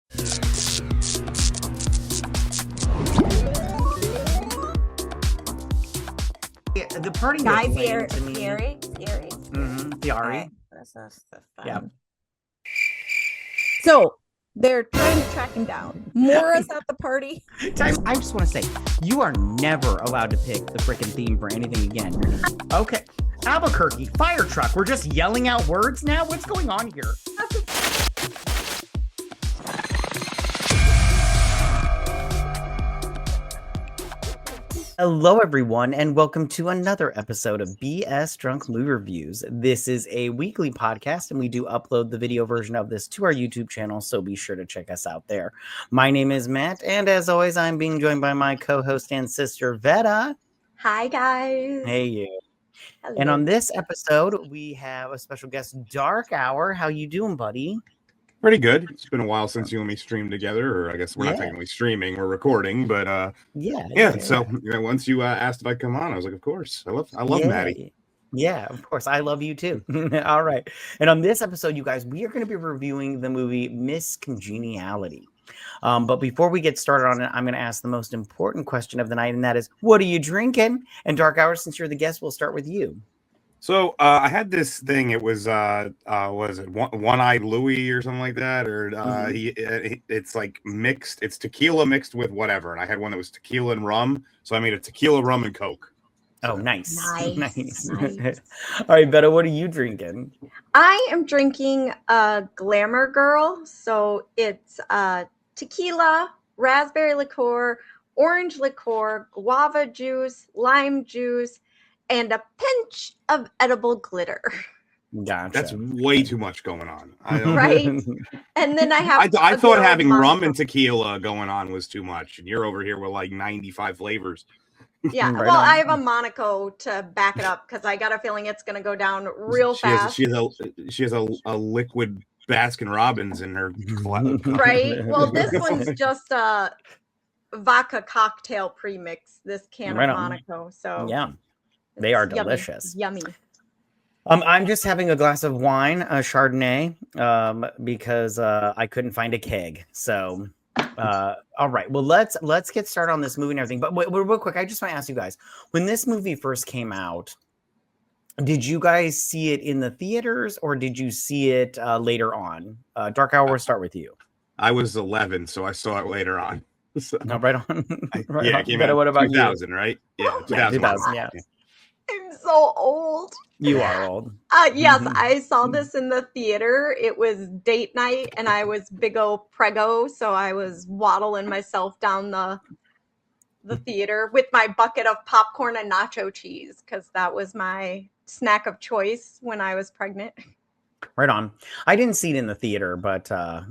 The party Guy was lame to me. Fieri. Fieri. That's the fun. Yeah. So they're trying to track him down. Mora's at the party. I just want to say, you are never allowed to pick the freaking theme for anything again. Okay. Albuquerque, fire truck. We're just yelling out words now? What's going on here? Hello, everyone, and welcome to another episode of BS Drunk Movie Reviews. This is a weekly podcast, and we do upload the video version of this to our YouTube channel, so be sure to check us out there. My name is Matt, and as always, I'm being joined by my co-host and sister, Vetta. Hi, guys. Hey, you. Hello. And on this episode, we have a special guest, Darkhour. How you doing, buddy? Pretty good. It's been a while since you and me streamed together, or I guess we're not technically streaming, we're recording, but yeah. So once you asked if I'd come on, I was like, of course. I love Maddie. Yeah, of course. I love you too. All right. And on this episode, you guys, we are going to be reviewing the movie Miss Congeniality. But before we get started on it, I'm going to ask the most important question of the night, and that is, what are you drinking? And Darkhour, since you're the guest, we'll start with you. So I had this thing. It was was it One-Eyed Louie or something like that, or it's like mixed. It's tequila mixed with whatever, and I had one that was tequila and rum. So I made a tequila, rum, and Coke. Oh, nice. All right, Vetta, what are you drinking? I am drinking a Glamour Girl. So it's tequila, raspberry liqueur, orange liqueur, guava juice, lime juice, and a pinch of edible glitter. Gotcha. That's way too much going on. Right? And then I have I thought having rum and tequila going on was too much, and you're over here with like 95 flavors. Yeah, Right well, on. I have a Monaco to back it up because I got a feeling it's going to go down real fast. She has a liquid Baskin Robbins in her. Right? Well, this one's just a vodka cocktail premix, this can of Monaco. So yeah. They are delicious. Yummy. I'm just having a glass of wine, a Chardonnay, because I couldn't find a keg. So, all right. Well, let's get started on this movie and everything. But real quick, I just want to ask you guys: when this movie first came out, did you guys see it in the theaters or did you see it later on? Darkhour, we'll start with you. I was 11, so I saw it later on. So, no, right on. Right yeah, on. it came out what about 2000, right? Yeah, 2000. Yeah. I'm so old. You are old. Yes, I saw this in the theater. It was date night, and I was big ol' preggo, so I was waddling myself down the theater with my bucket of popcorn and nacho cheese because that was my snack of choice when I was pregnant. Right on. I didn't see it in the theater, but I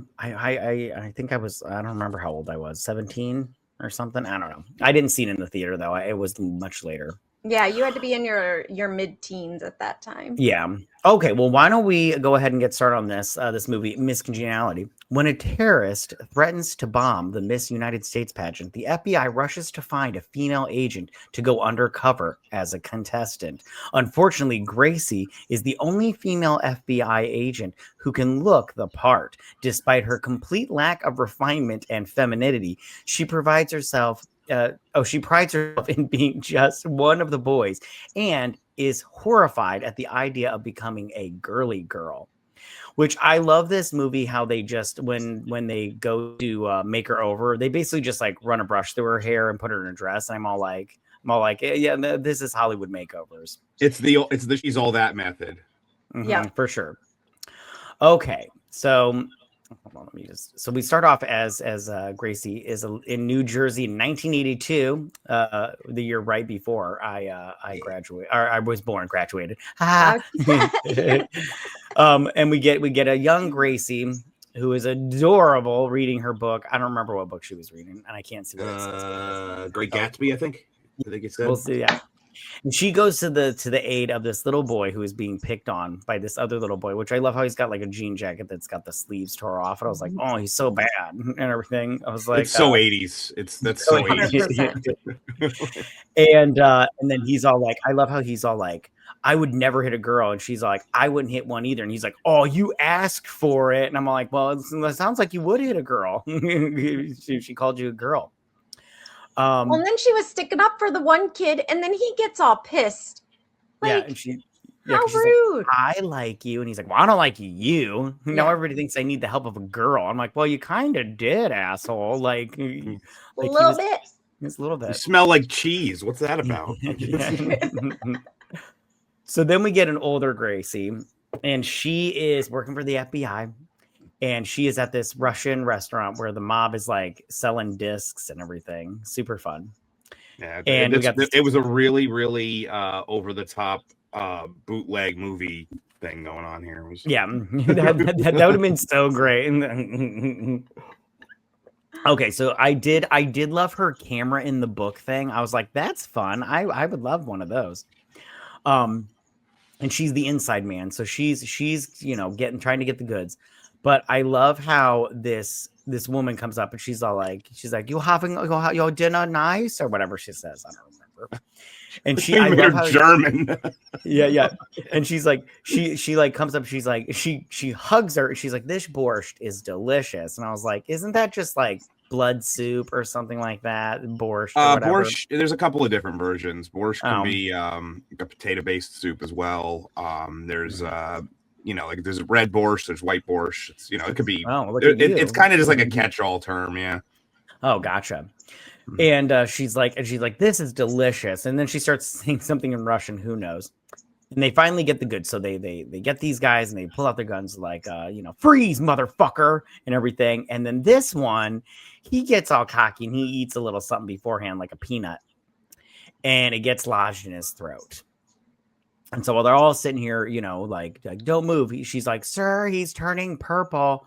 think I don't remember how old I was, 17 or something. I don't know. I didn't see it in the theater though. It was much later. Yeah, you had to be in your mid-teens at that time. Yeah. Okay, well, why don't we go ahead and get started on this movie, Miss Congeniality. When a terrorist threatens to bomb the Miss United States pageant, the FBI rushes to find a female agent to go undercover as a contestant. Unfortunately, Gracie is the only female FBI agent who can look the part. Despite her complete lack of refinement and femininity, she prides herself in being just one of the boys and is horrified at the idea of becoming a girly girl. Which I love this movie, how they just when they go to make her over, they basically just like run a brush through her hair and put her in a dress. And I'm all like, yeah, this is Hollywood makeovers. It's the she's all that method. Yeah, for sure. Okay, so hold on, so we start off as Gracie is in New Jersey in 1982, the year right before I graduated, or I was graduated. And we get a young Gracie who is adorable reading her book. I don't remember what book she was reading, and I can't see what it says. Great Gatsby, I think. We'll see. Yeah. And she goes to the aid of this little boy who is being picked on by this other little boy, which I love how he's got like a jean jacket that's got the sleeves tore off. And I was like, oh, he's so bad and everything. I was like, it's so 80s. That's so 80s. 100%. And then he's all like, I love how he's all like, I would never hit a girl. And she's like, I wouldn't hit one either. And he's like, oh, you asked for it. And I'm like, well, it sounds like you would hit a girl. She called you a girl. Well, and then she was sticking up for the one kid, and then he gets all pissed. Like, how rude. Like, I like you. And he's like, well, I don't like you. Now everybody thinks I need the help of a girl. I'm like, well, you kind of did, asshole. Like a little bit. It's a little bit. You smell like cheese. What's that about? So then we get an older Gracie, and she is working for the FBI. And she is at this Russian restaurant where the mob is like selling discs and everything. Super fun. Yeah, and it was a really, really over the top bootleg movie thing going on here. It was... Yeah, that would have been so great. Okay, so I did love her camera in the book thing. I was like, that's fun. I would love one of those. And she's the inside man, so she's trying to get the goods. But I love how this woman comes up and she's like, you having your dinner nice or whatever she says. I don't remember. And I love how German. Yeah. And she's like, she like comes up. She's like, she hugs her. She's like, this borscht is delicious. And I was like, isn't that just like blood soup or something like that? Borscht. Borscht. There's a couple of different versions. Borscht can be a potato-based soup as well. There's like there's red borscht, there's white borscht. It's, it could be. It's kind of just like a catch-all term, yeah. Oh, gotcha. And she's like, this is delicious. And then she starts saying something in Russian. Who knows? And they finally get the goods. So they get these guys and they pull out their guns like, freeze, motherfucker, and everything. And then this one, he gets all cocky and he eats a little something beforehand, like a peanut, and it gets lodged in his throat. And so while they're all sitting here, like don't move. She's like, sir, he's turning purple.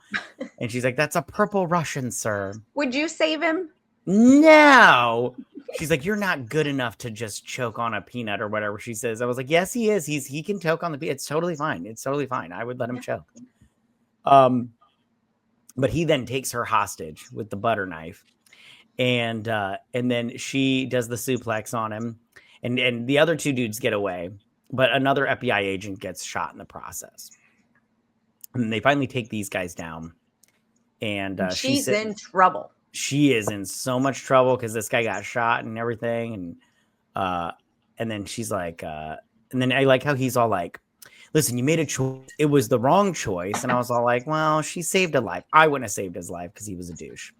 And she's like, that's a purple Russian, sir. Would you save him? No. She's like, you're not good enough to just choke on a peanut or whatever she says. I was like, yes, he is. He can choke on the peanut. It's totally fine. It's totally fine. I would let him choke. But he then takes her hostage with the butter knife. And then she does the suplex on him. And the other two dudes get away. But another FBI agent gets shot in the process. And they finally take these guys down. And she's in trouble. She is in so much trouble because this guy got shot and everything. And then she's like, and then I like how he's all like, listen, you made a choice. It was the wrong choice. And I was all like, well, she saved a life. I wouldn't have saved his life because he was a douche.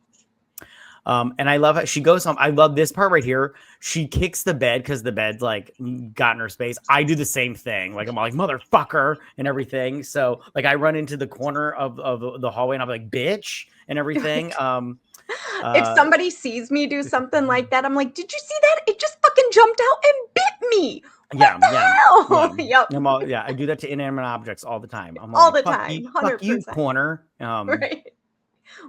And I love how she goes home. I love this part right here. She kicks the bed because the bed's like got in her space. I do the same thing. Like I'm like motherfucker and everything. So like I run into the corner of the hallway and I'm like bitch and everything. If somebody sees me do something like that, I'm like, did you see that? It just fucking jumped out and bit me. What the hell? Yep. I do that to inanimate objects all the time. I'm all like, the time. 100%. Fuck you, corner. Right.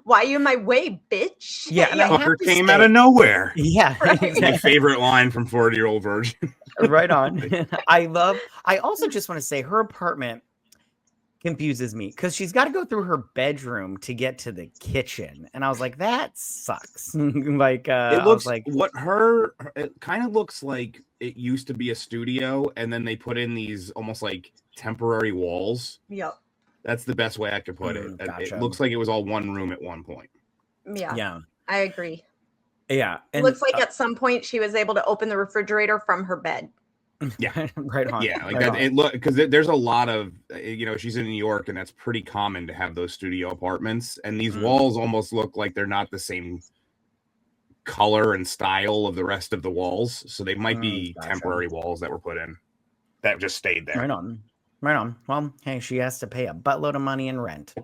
Why you in my way, bitch? Yeah, and fucker came out of nowhere. Yeah, right. My favorite line from 40-Year-Old Virgin. Right on. I also just want to say her apartment confuses me because she's got to go through her bedroom to get to the kitchen, and I was like, that sucks. Like, it looks like it kind of looks like it used to be a studio, and then they put in these almost like temporary walls. Yep. That's the best way I could put it. Gotcha. It looks like it was all one room at one point. Yeah. I agree. Yeah. It looks like at some point she was able to open the refrigerator from her bed. Yeah. Right on. Yeah. Like that. It look because there's a lot of, she's in New York and that's pretty common to have those studio apartments. And these walls almost look like they're not the same color and style of the rest of the walls. So they might be temporary walls that were put in that just stayed there. Right on. Well, hey, she has to pay a buttload of money in rent.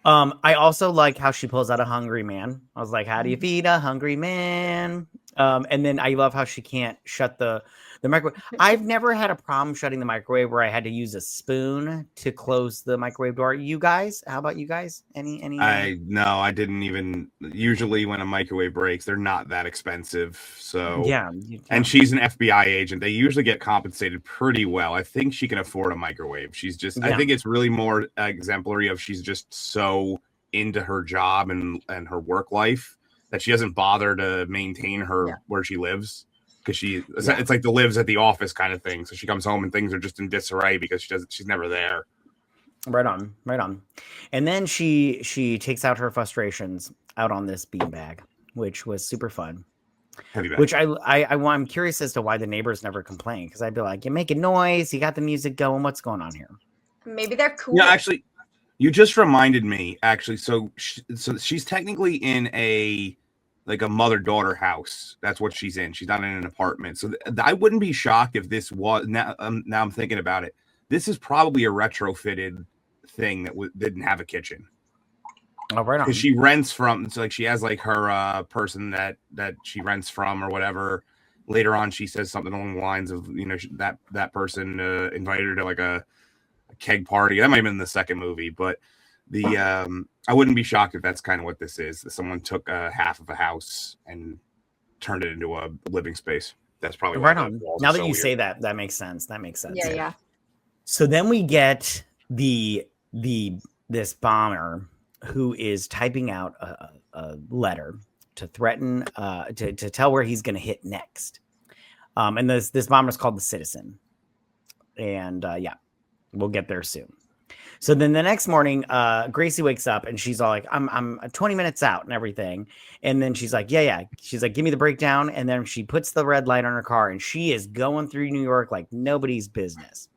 I also like how she pulls out a hungry man. I was like, how do you feed a hungry man? And then I love how she can't shut the microwave. I've never had a problem shutting the microwave where I had to use a spoon to close the microwave door. You guys, how about you guys? Any? I didn't even. Usually, when a microwave breaks, they're not that expensive. So Yeah. And she's an FBI agent. They usually get compensated pretty well. I think she can afford a microwave. She's just. I think it's really more exemplary of she's just so into her job and her work life that she doesn't bother to maintain her where she lives. Because it's like the lives at the office kind of thing. So she comes home and things are just in disarray because she's never there. Right on. And then she takes out her frustrations out on this beanbag, which was super fun. Which I'm curious as to why the neighbors never complain, because I'd be like, you're making noise, you got the music going, what's going on here? Maybe they're cool. Yeah, actually, you just reminded me. Actually, so she's technically in a mother-daughter house. That's what she's in. She's not in an apartment. So I wouldn't be shocked if this was now I'm thinking about it. This is probably a retrofitted thing that didn't have a kitchen. Oh, right on. Because she rents from, so like she has like her person that she rents from or whatever. Later on, she says something along the lines of, that person invited her to like a keg party. That might have been in the second movie, but I wouldn't be shocked if that's kind of what this is. That someone took half of a house and turned it into a living space. That's probably right on. Now that you say that, that makes sense. Yeah. So then we get this bomber who is typing out a letter to threaten to tell where he's going to hit next. And this bomber is called the Citizen. And we'll get there soon. So then the next morning, Gracie wakes up and she's all like, I'm 20 minutes out and everything. And then she's like, yeah. She's like, give me the breakdown. And then she puts the red light on her car and she is going through New York like nobody's business.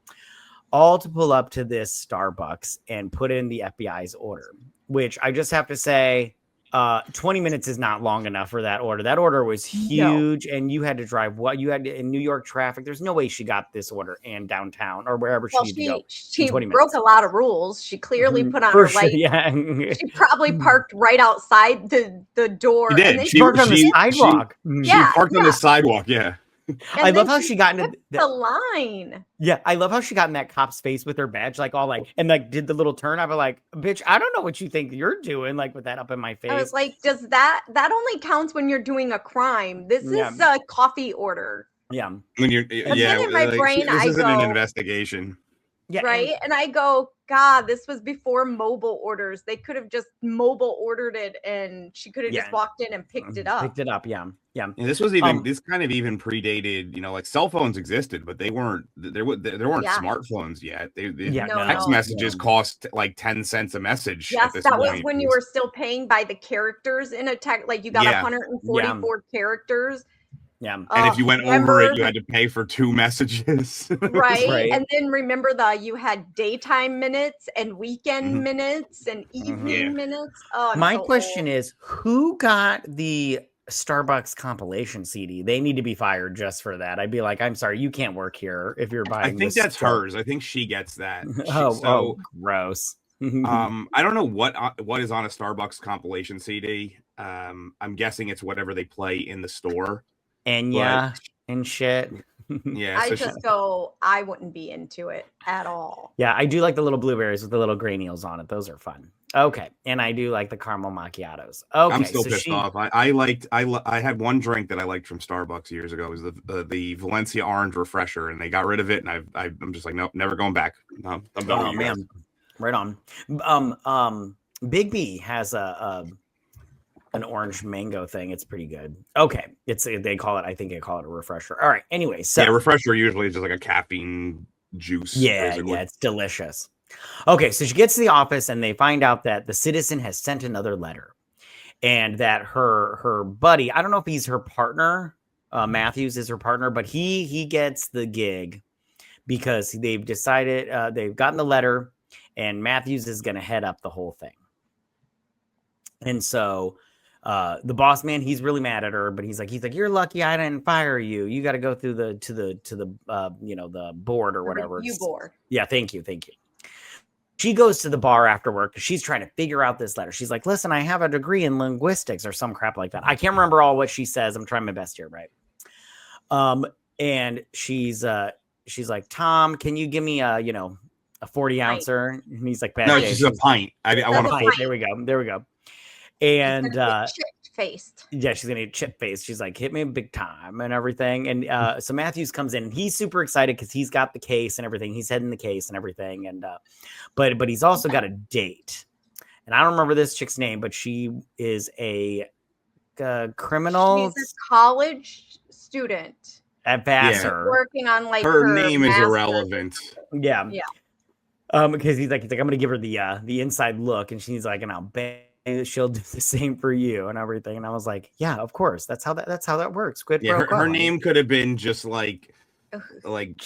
All to pull up to this Starbucks and put in the FBI's order, which I just have to say, 20 minutes is not long enough for that order. That order was huge, and you had to drive in New York traffic. There's no way she got this order in downtown or wherever she needed to go. She broke a lot of rules. She clearly put on her light. Yeah. She probably parked right outside the door. She did. And she parked on the sidewalk. She parked on the sidewalk. Yeah. I love how she got into the line. Yeah, I love how she got in that cop's face with her badge, like all like, and like did the little turn. I was like, bitch, I don't know what you think you're doing, like with that up in my face. I was like, does that only counts when you're doing a crime? This is a coffee order. Yeah. When you're in my brain, this isn't an investigation. Yeah, right. And I go, God, this was before mobile orders. They could have just mobile ordered it, and she could have just walked in and picked it up. Yeah. And this was even this kind of even predated. Like cell phones existed, but there weren't smartphones yet. Text messages cost like 10 cents a message. Yes, that was when you were still paying by the characters in a text. Like you got 144 characters. Yeah. And if you went over it, you had to pay for 2 messages. Right. And then remember you had daytime minutes and weekend minutes and evening minutes. Oh, my question is, who got the Starbucks compilation CD? They need to be fired just for that. I'd be like, I'm sorry, you can't work here if you're buying. I think that's hers. I think she gets that. Oh, gross. I don't know what is on a Starbucks compilation CD. I'm guessing it's whatever they play in the store. And and shit. Yeah, I wouldn't be into it at all. Yeah, I do like the little blueberries with the little granules on it. Those are fun. Okay, and I do like the caramel macchiatos. Okay, I'm still pissed off. I had one drink that I liked from Starbucks years ago. It was the Valencia Orange Refresher, and they got rid of it. And I'm just like, nope, never going back. No, I'm done. Oh man, right on. Big B has an orange mango thing. It's pretty good. Okay. I think they call it a refresher. All right. Anyway, so refresher usually is just like a caffeine juice. Yeah, basically. It's delicious. Okay, so she gets to the office and they find out that the Citizen has sent another letter and that her buddy, I don't know if he's her partner, Matthews is her partner, but he gets the gig because they've decided they've gotten the letter and Matthews is going to head up the whole thing. And so the boss man, he's really mad at her, but he's like, you're lucky I didn't fire you. You got to go through the board or whatever. Review board. Yeah. Thank you. she goes to the bar after work because she's trying to figure out this letter. She's like, listen, I have a degree in linguistics or some crap like that. I can't remember all what she says. I'm trying my best here, right? And she's like, Tom, can you give me a 40 ouncer? And he's like, no, she's a pint. I want a pint. There we go. And chip-faced. Yeah, she's gonna get chip-faced. She's like, hit me big time and everything. And so Matthews comes in and he's super excited because he's got the case and everything. He's heading the case and everything. And but he's also got a date. And I don't remember this chick's name, but she is a criminal. She's a college student at Vassar, working on like her name is irrelevant. Yeah. Because he's like, I'm gonna give her the inside look, and she's like, and I'll bet she'll do the same for you and everything. And I was like, yeah, of course, that's how that works. Quid pro quo. Her name could have been just like I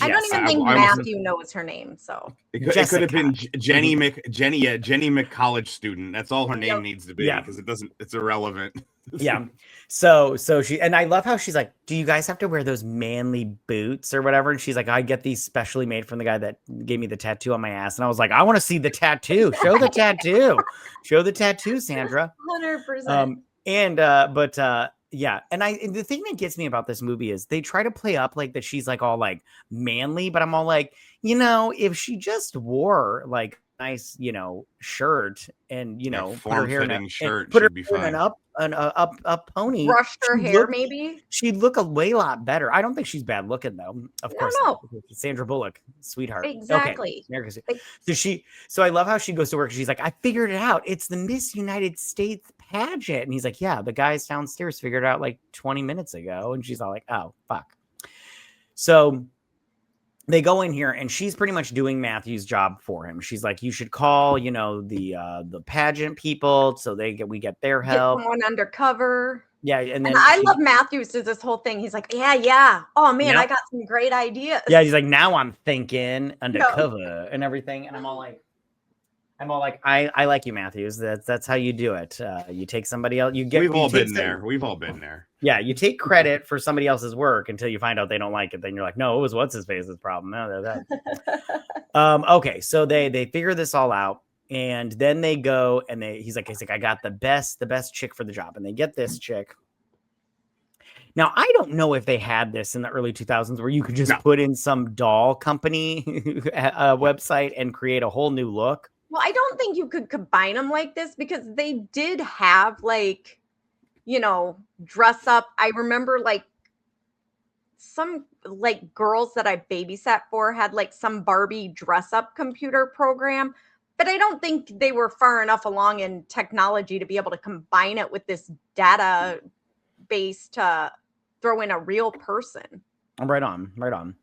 don't even think Matthew knows her name, so it could have been Jenny McCollege student. That's all her name needs to be, because it's irrelevant. Yeah. So she, and I love how she's like, do you guys have to wear those manly boots or whatever? And she's like, I get these specially made from the guy that gave me the tattoo on my ass. And I was like, I want to see the tattoo. Show the tattoo. Show the tattoo, Sandra. 100%. Yeah. And the thing that gets me about this movie is they try to play up like that she's like all like manly, but I'm all like, if she just wore like nice, shirt and, put her hair in a shirt, put her in an up pony, brushed her hair, maybe she'd look a lot better. I don't think she's bad looking though. Of course, Sandra Bullock, sweetheart. Exactly. Okay. So I love how she goes to work. She's like, I figured it out. It's the Miss United States pageant. And he's like, yeah, the guys downstairs figured it out like 20 minutes ago. And she's all like, oh, fuck. So they go in here and she's pretty much doing Matthew's job for him. She's like, you should call, the pageant people so we get their help. Get someone undercover. Yeah. And then I love Matthews does this whole thing. He's like, yeah. Oh man, I got some great ideas. Yeah. He's like, now I'm thinking undercover and everything. And I'm all like, I like you, Matthews. That's how you do it. You take somebody else. We've all been there. Yeah, you take credit for somebody else's work until you find out they don't like it. Then you're like, no, it was what's his face's problem. No, that. Okay, so they figure this all out, and then they go and he's like, I got the best chick for the job, and they get this chick. Now, I don't know if they had this in the early 2000s where you could just put in some doll company website and create a whole new look. Well, I don't think you could combine them like this because they did have like, dress up. I remember like some like girls that I babysat for had like some Barbie dress up computer program, but I don't think they were far enough along in technology to be able to combine it with this data base to throw in a real person. Right on.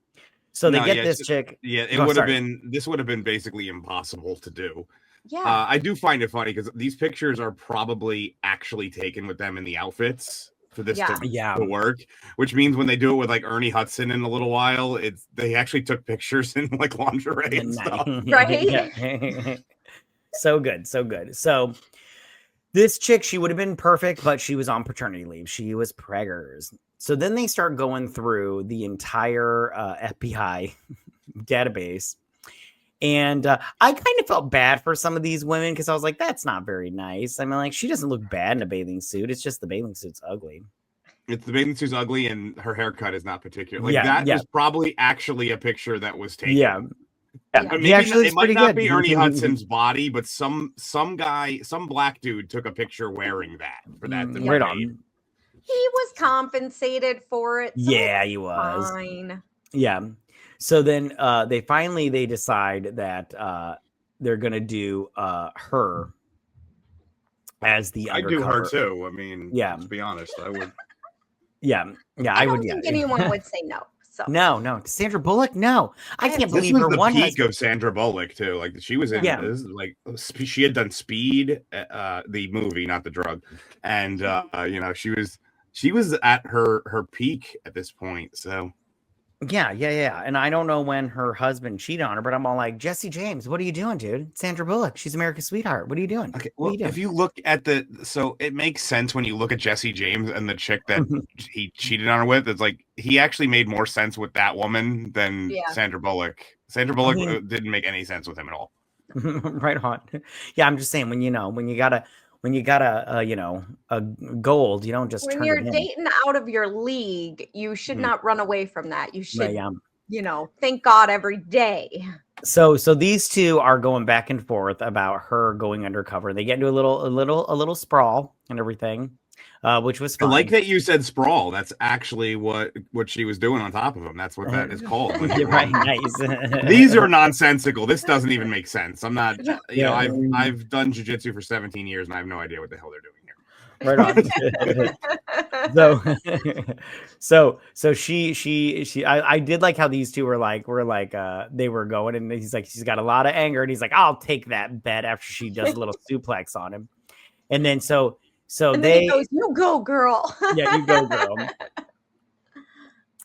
So they get this chick. Yeah, this would have been basically impossible to do. Yeah. I do find it funny because these pictures are probably actually taken with them in the outfits for this to work, which means when they do it with like Ernie Hudson in a little while, they actually took pictures in like lingerie and stuff. Right? So good. So this chick, she would have been perfect, but she was on paternity leave. She was preggers. So then they start going through the entire FBI database. And I kind of felt bad for some of these women because I was like, that's not very nice. I mean, like, she doesn't look bad in a bathing suit. It's just the bathing suit's ugly. It's the bathing suit's ugly and her haircut is not particular. Like that was probably actually a picture that was taken. Yeah. I mean, it might not be Ernie Hudson's body, but some black dude took a picture wearing that for that. Right on. He was compensated for it. So he was. Fine. Yeah. So then they decide that they're gonna do her as the undercover. I do her too. I mean, to be honest, I would. Yeah, I don't think anyone would say no. So no, Sandra Bullock. No, I can't believe her. This was the peak of Sandra Bullock too. Like she was in she had done Speed, the movie, not the drug, and she was at her peak at this point. So yeah. And I don't know when her husband cheated on her, but I'm all like, Jesse James, what are you doing, dude? Sandra Bullock, she's America's sweetheart. What are you doing? Okay, well, if you look at so it makes sense when you look at Jesse James and the chick that he cheated on her with. It's like he actually made more sense with that woman than Sandra Bullock. Sandra Bullock didn't make any sense with him at all. Right on. Yeah, I'm just saying when you got a gold, you don't just When turn you're it in. dating out of your league, you should not run away from that. You Right, should, yeah. thank God every day. So these two are going back and forth about her going undercover. They get into a little sprawl and everything, which was I fun. like that you said sprawl. That's actually what she was doing on top of him. That's what that is called. When You're right, nice. These are nonsensical. This doesn't even make sense. I'm not. Yeah. I've done jiu-jitsu for 17 years and I have no idea what the hell they're doing here. Right on. So she I did like how these two were like they were going, and he's like, she's got a lot of anger, and he's like, I'll take that bet after she does a little suplex on him. And then so and then he goes, you go, girl. Yeah, you go, girl.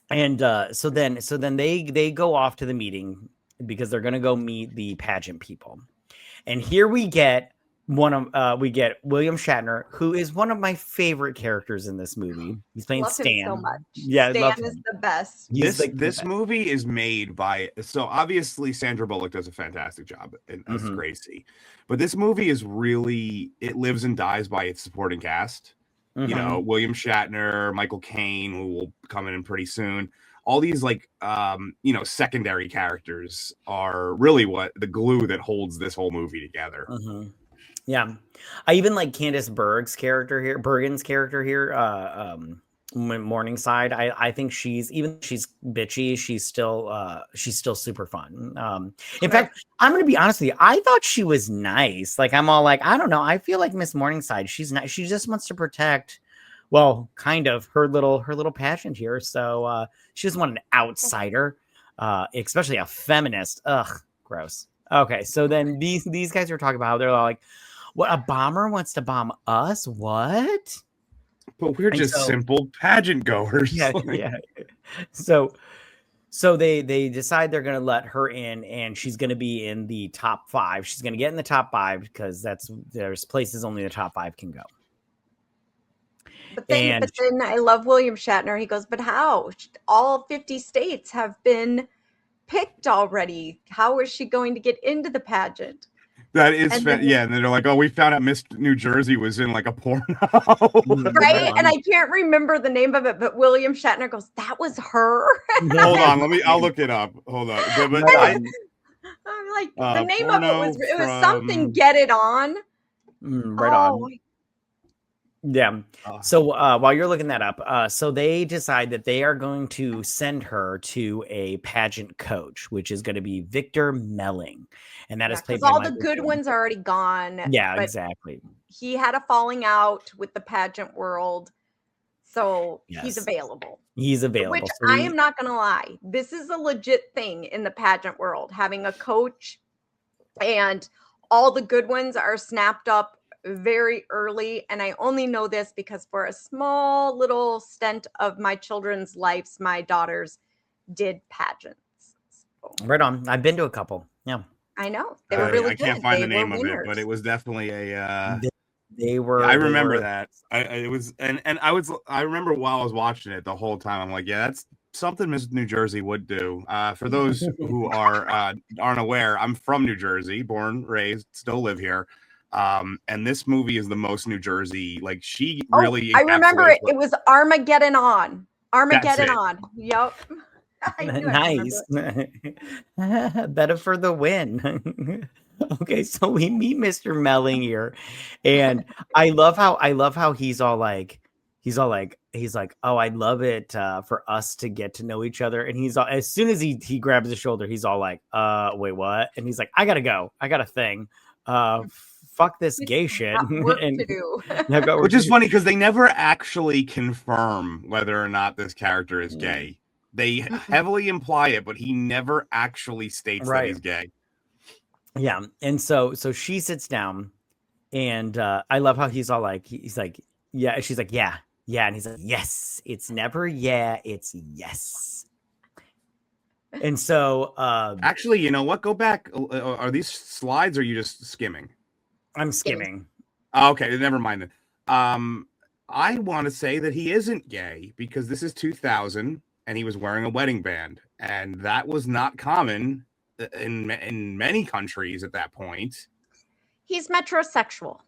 And so then they go off to the meeting because they're gonna go meet the pageant people. And here we get William Shatner, who is one of my favorite characters in this movie. He's playing Love Stan. him so much. Yeah, Stan I love is him. the best. This movie is made by, so obviously Sandra Bullock does a fantastic job as Gracie, but this movie is really, it lives and dies by its supporting cast. You know, William Shatner, Michael Caine, who will come in pretty soon. All these secondary characters are really what the glue that holds this whole movie together. Yeah, I even like Candice Bergen's character here, Morningside. I think she's bitchy, she's still super fun. In fact, I'm gonna be honest with you, I thought she was nice. Like, I'm all like, I don't know, I feel like Miss Morningside, she's not, she just wants to protect, well, kind of her little pageant here. So she doesn't want an outsider, especially a feminist. Ugh, gross. Okay, so then these guys are talking about how they're like, what, a bomber wants to bomb us? What? But we're just simple pageant goers. Yeah, yeah. So they decide they're going to let her in, and she's going to be in the top 5. She's going to get in the top 5 because there's places only the top 5 can go. But then I love William Shatner. He goes, but how? All 50 states have been picked already. How is she going to get into the pageant? That is, and then they're like, oh, we found out Miss New Jersey was in like a porno. Right? And I can't remember the name of it, but William Shatner goes, that was her? Hold on, I'll look it up. Hold on. I'm like, the name of it was something Get It On. Right on. Yeah. So while you're looking that up, so they decide that they are going to send her to a pageant coach, which is going to be Victor Melling, and that is played by all the good ones are already gone. Yeah, exactly. He had a falling out with the pageant world, so he's available. He's available. Which I am not going to lie, this is a legit thing in the pageant world, having a coach, and all the good ones are snapped up very early. And I only know this because for a small little stint of my children's lives, my daughters did pageants. So. Right on. I've been to a couple. Yeah, I know they were really good. I can't find the name of it, but it was definitely a. They were. I remember that. I remember while I was watching it the whole time. I'm like, yeah, that's something Miss New Jersey would do. For those who aren't aware, I'm from New Jersey, born, raised, still live here. And this movie is the most New Jersey. Like, she really. I remember it. It was Armageddon on. Armageddon on. Yep. Nice. Better for the win. Okay, so we meet Mr. Melling here, and I love how he's like, oh, I'd love it for us to get to know each other. And he's all, as soon as he grabs his shoulder, he's all like, wait, what? And he's like, I gotta go. I got a thing. Fuck this gay shit. Which is funny because they never actually confirm whether or not this character is gay. They heavily imply it, but he never actually states that he's gay. Yeah. And so she sits down, and I love how he's all like, yeah. She's like, yeah. And he's like, yes. It's never yeah, it's yes. And so actually, you know what? Go back. Are these slides or are you just skimming? I'm skimming. Okay, never mind then. I want to say that he isn't gay because this is 2000 and he was wearing a wedding band, and that was not common in many countries at that point. He's metrosexual.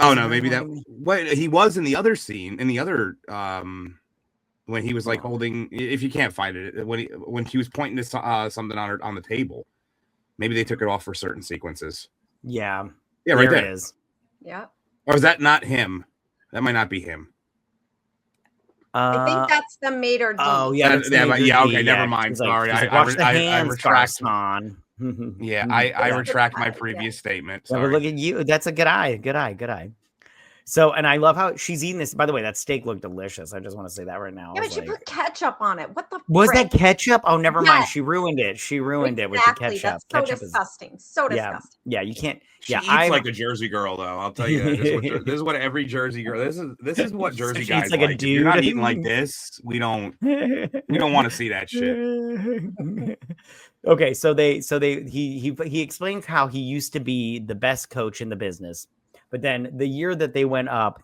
Oh no, maybe that. What he was in the other scene, in the other when he was like holding. If you can't find it, when he was pointing to something on the table, maybe they took it off for certain sequences. Yeah, right there. It is. Yeah. Or is that not him? That might not be him. I think that's the maitre d'. Oh yeah, okay, never mind. Sorry, I retract. Yeah, I retract my previous statement. Sorry. Yeah, but look at you. That's a good eye. Good eye. So, and I love how she's eating this. By the way, that steak looked delicious. I just want to say that right now. Yeah, but she put ketchup on it. What the? Was that ketchup? Oh, never mind. She ruined it. She ruined it with the ketchup. That's so disgusting. So disgusting. Yeah, you can't. She eats like a Jersey girl, though. I'll tell you that. This is what every Jersey girl. This is what Jersey guys like. If you're not eating like this, we don't want to see that shit. Okay, so he explains how he used to be the best coach in the business. But then the year that they went up,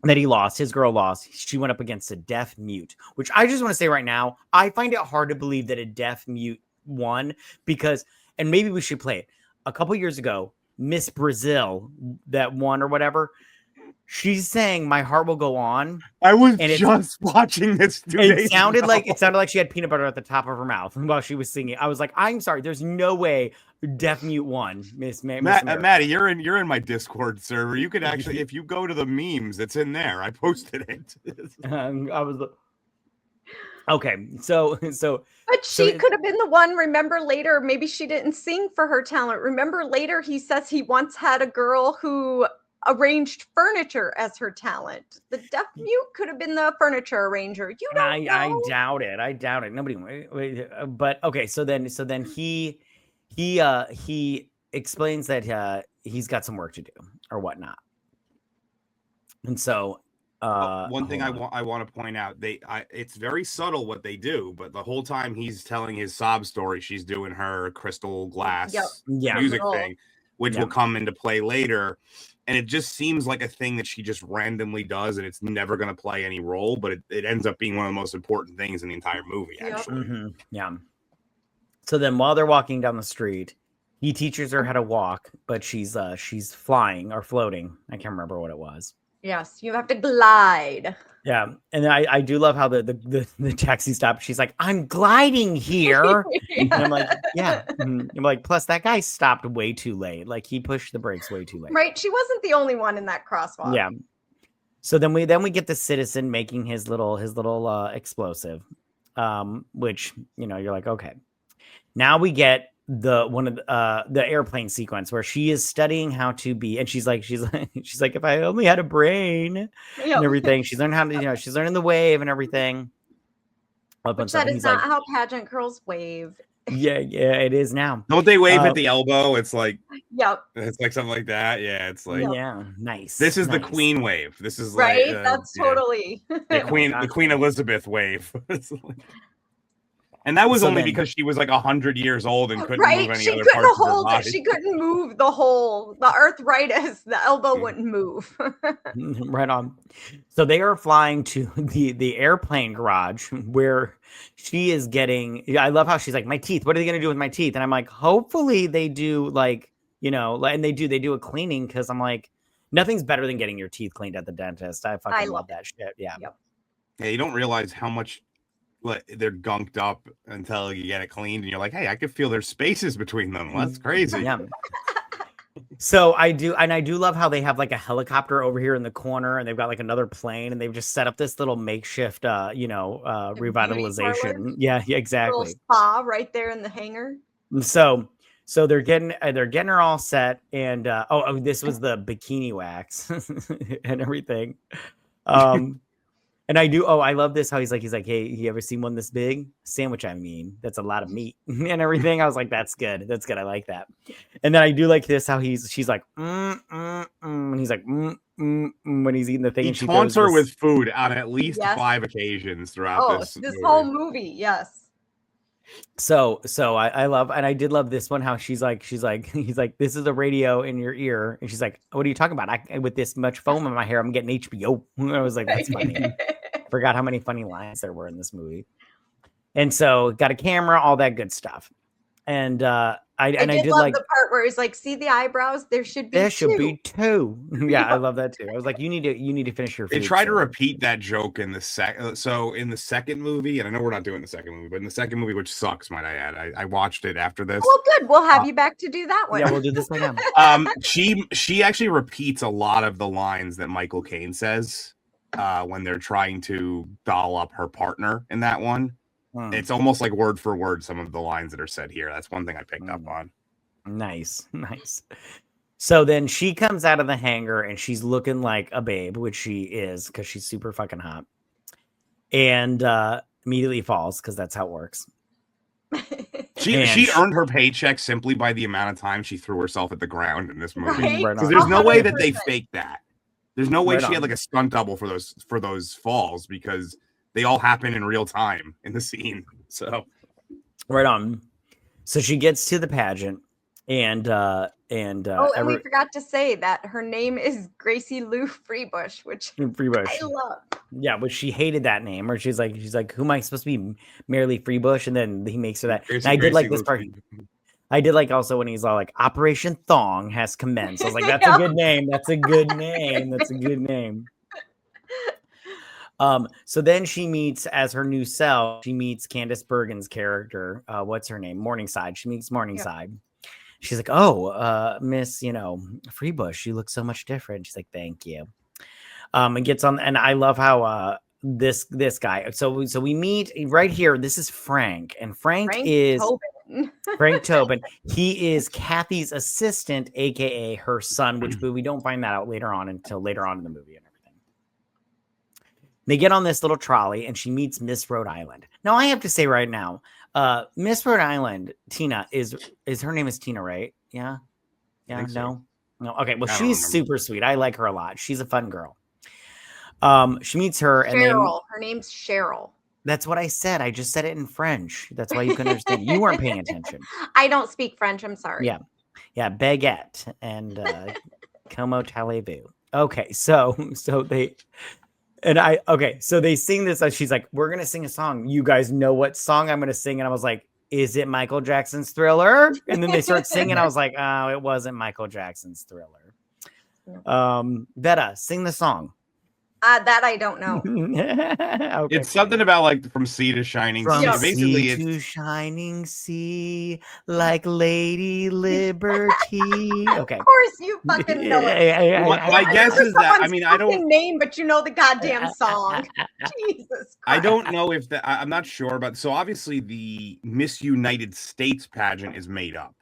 that he lost, his girl lost, she went up against a deaf mute, which I just want to say right now, I find it hard to believe that a deaf mute won because, and maybe we should play it. A couple years ago, Miss Brazil that won or whatever, she's saying "My Heart Will Go On." I was just watching this today. It sounded like she had peanut butter at the top of her mouth while she was singing. I was like, I'm sorry, there's no way deaf mute won, Miss Maddie, you're in my Discord server. You could actually, if you go to the memes, it's in there. I posted it. I was okay. So, but she could have been the one. Remember later, maybe she didn't sing for her talent. Remember later, he says he once had a girl who arranged furniture as her talent. The deaf mute could have been the furniture arranger. You don't know. I doubt it. Nobody. But okay. So then he explains that he's got some work to do or whatnot. And so one thing I want to point out, it's very subtle what they do, but the whole time he's telling his sob story, she's doing her crystal glass music thing, which will come into play later. And it just seems like a thing that she just randomly does, and it's never going to play any role, but it ends up being one of the most important things in the entire movie, actually. Mm-hmm. Yeah. So then while they're walking down the street, he teaches her how to walk, but she's flying or floating. I can't remember what it was. Yes, you have to glide. Yeah, and I do love how the taxi stopped. She's like, "I'm gliding here," and I'm like, "Yeah." I'm like, plus that guy stopped way too late. Like he pushed the brakes way too late. Right, she wasn't the only one in that crosswalk. Yeah. So then we get the citizen making his little explosive, which you're like, okay. Now we get the airplane sequence where she is studying how to be, and she's like, if I only had a brain and everything. She's learning how to, she's learning the wave and everything. Which that is not how pageant girls wave. Yeah, it is now. Don't they wave at the elbow? It's like, it's like something like that. Yeah, it's like, nice. This is the Queen wave. This is right. Like, that's totally the Queen Elizabeth wave. And that was only because she was like 100 years old and couldn't move any other parts of her body. She couldn't move the arthritis. The elbow wouldn't move. Right on. So they are flying to the airplane garage where she is getting. I love how she's like, my teeth. What are they going to do with my teeth? And I'm like, hopefully they do and they do a cleaning because I'm like, nothing's better than getting your teeth cleaned at the dentist. I fucking love that shit. Yeah. Yep. Yeah, you don't realize how much. They're gunked up until you get it cleaned, and you're like, "Hey, I can feel there's spaces between them." That's crazy. Yeah. So I do love how they have like a helicopter over here in the corner, and they've got like another plane, and they've just set up this little makeshift, revitalization. Yeah, exactly. Little spa right there in the hangar. So they're getting her all set, and this was the bikini wax and everything. And I love this, how he's like, hey, you ever seen one this big? Sandwich, I mean. That's a lot of meat and everything. I was like, that's good. That's good. I like that. And then I do like this, how she's like, and he's like, when he's eating the thing. He and she taunts her with food on at least 5 occasions throughout this movie. Whole movie, yes. So I love, and I did love this one, how he's like, this is a radio in your ear. And she's like, what are you talking about? With this much foam in my hair, I'm getting HBO. I was like, that's funny. Forgot how many funny lines there were in this movie. And so got a camera, all that good stuff. And I did love like the part where he's like, "See the eyebrows? There should be there should two." be two. Yeah, I love that too. I was like, you need to finish your food. They try to sir. repeat that joke in the in the second movie, and I know we're not doing the second movie, but in the second movie, which sucks, might I add, I watched it after this. Well, good. We'll have you back to do that one. Yeah, we'll do this again. She actually repeats a lot of the lines that Michael Caine says when they're trying to doll up her partner in that one. It's almost like word for word some of the lines that are said here. That's one thing I picked up on. Nice. So then she comes out of the hangar and she's looking like a babe, which she is because she's super fucking hot. And immediately falls because that's how it works. She earned her paycheck simply by the amount of time she threw herself at the ground in this movie. Right? Because there's no 100%. way that they faked that. There's no way Right she had on. like a stunt double for those falls because they all happen in real time in the scene. So right on. So she gets to the pageant and we forgot to say that her name is Gracie Lou Freebush, which Freebush. I love. Yeah, but she hated that name. Or she's like, who am I supposed to be? Merely Freebush, and then he makes her that. And I did like this part. I did like also when he's all like, Operation Thong has commenced. I was like, that's a good name. That's a good name. That's a good name. So then she meets as her new self. She meets Candice Bergen's character. What's her name? Morningside. She meets Morningside. Yep. She's like, oh, Miss, Freebush, you look so much different. She's like, thank you. And gets on, and I love how this guy. So we meet right here. This is Frank, and Frank is Tobin. Frank Tobin. He is Kathy's assistant, aka her son, which we don't find that out until later on in the movie and everything. They get on this little trolley, and she meets Miss Rhode Island. Now, I have to say right now, Miss Rhode Island, Tina is her name is Tina, right? Yeah. No. Okay. Well, she's super sweet. I like her a lot. She's a fun girl. She meets her Cheryl. Her name's Cheryl. That's what I said. I just said it in French. That's why you couldn't understand. You weren't paying attention. I don't speak French. I'm sorry. Yeah. Baguette and Como allez-vous? Okay. So they. So they sing this. She's like, we're going to sing a song. You guys know what song I'm going to sing? And I was like, is it Michael Jackson's Thriller? And then they start singing. I was like, oh, it wasn't Michael Jackson's Thriller. Vetta, sing the song. That I don't know. Okay. It's something about like from sea to shining sea. Basically, sea to shining sea, like Lady Liberty. Okay. Of course, you fucking know it. My guess is that I don't name, but you know the goddamn song. Jesus Christ. I don't know if that. I'm not sure, but so obviously the Miss United States pageant is made up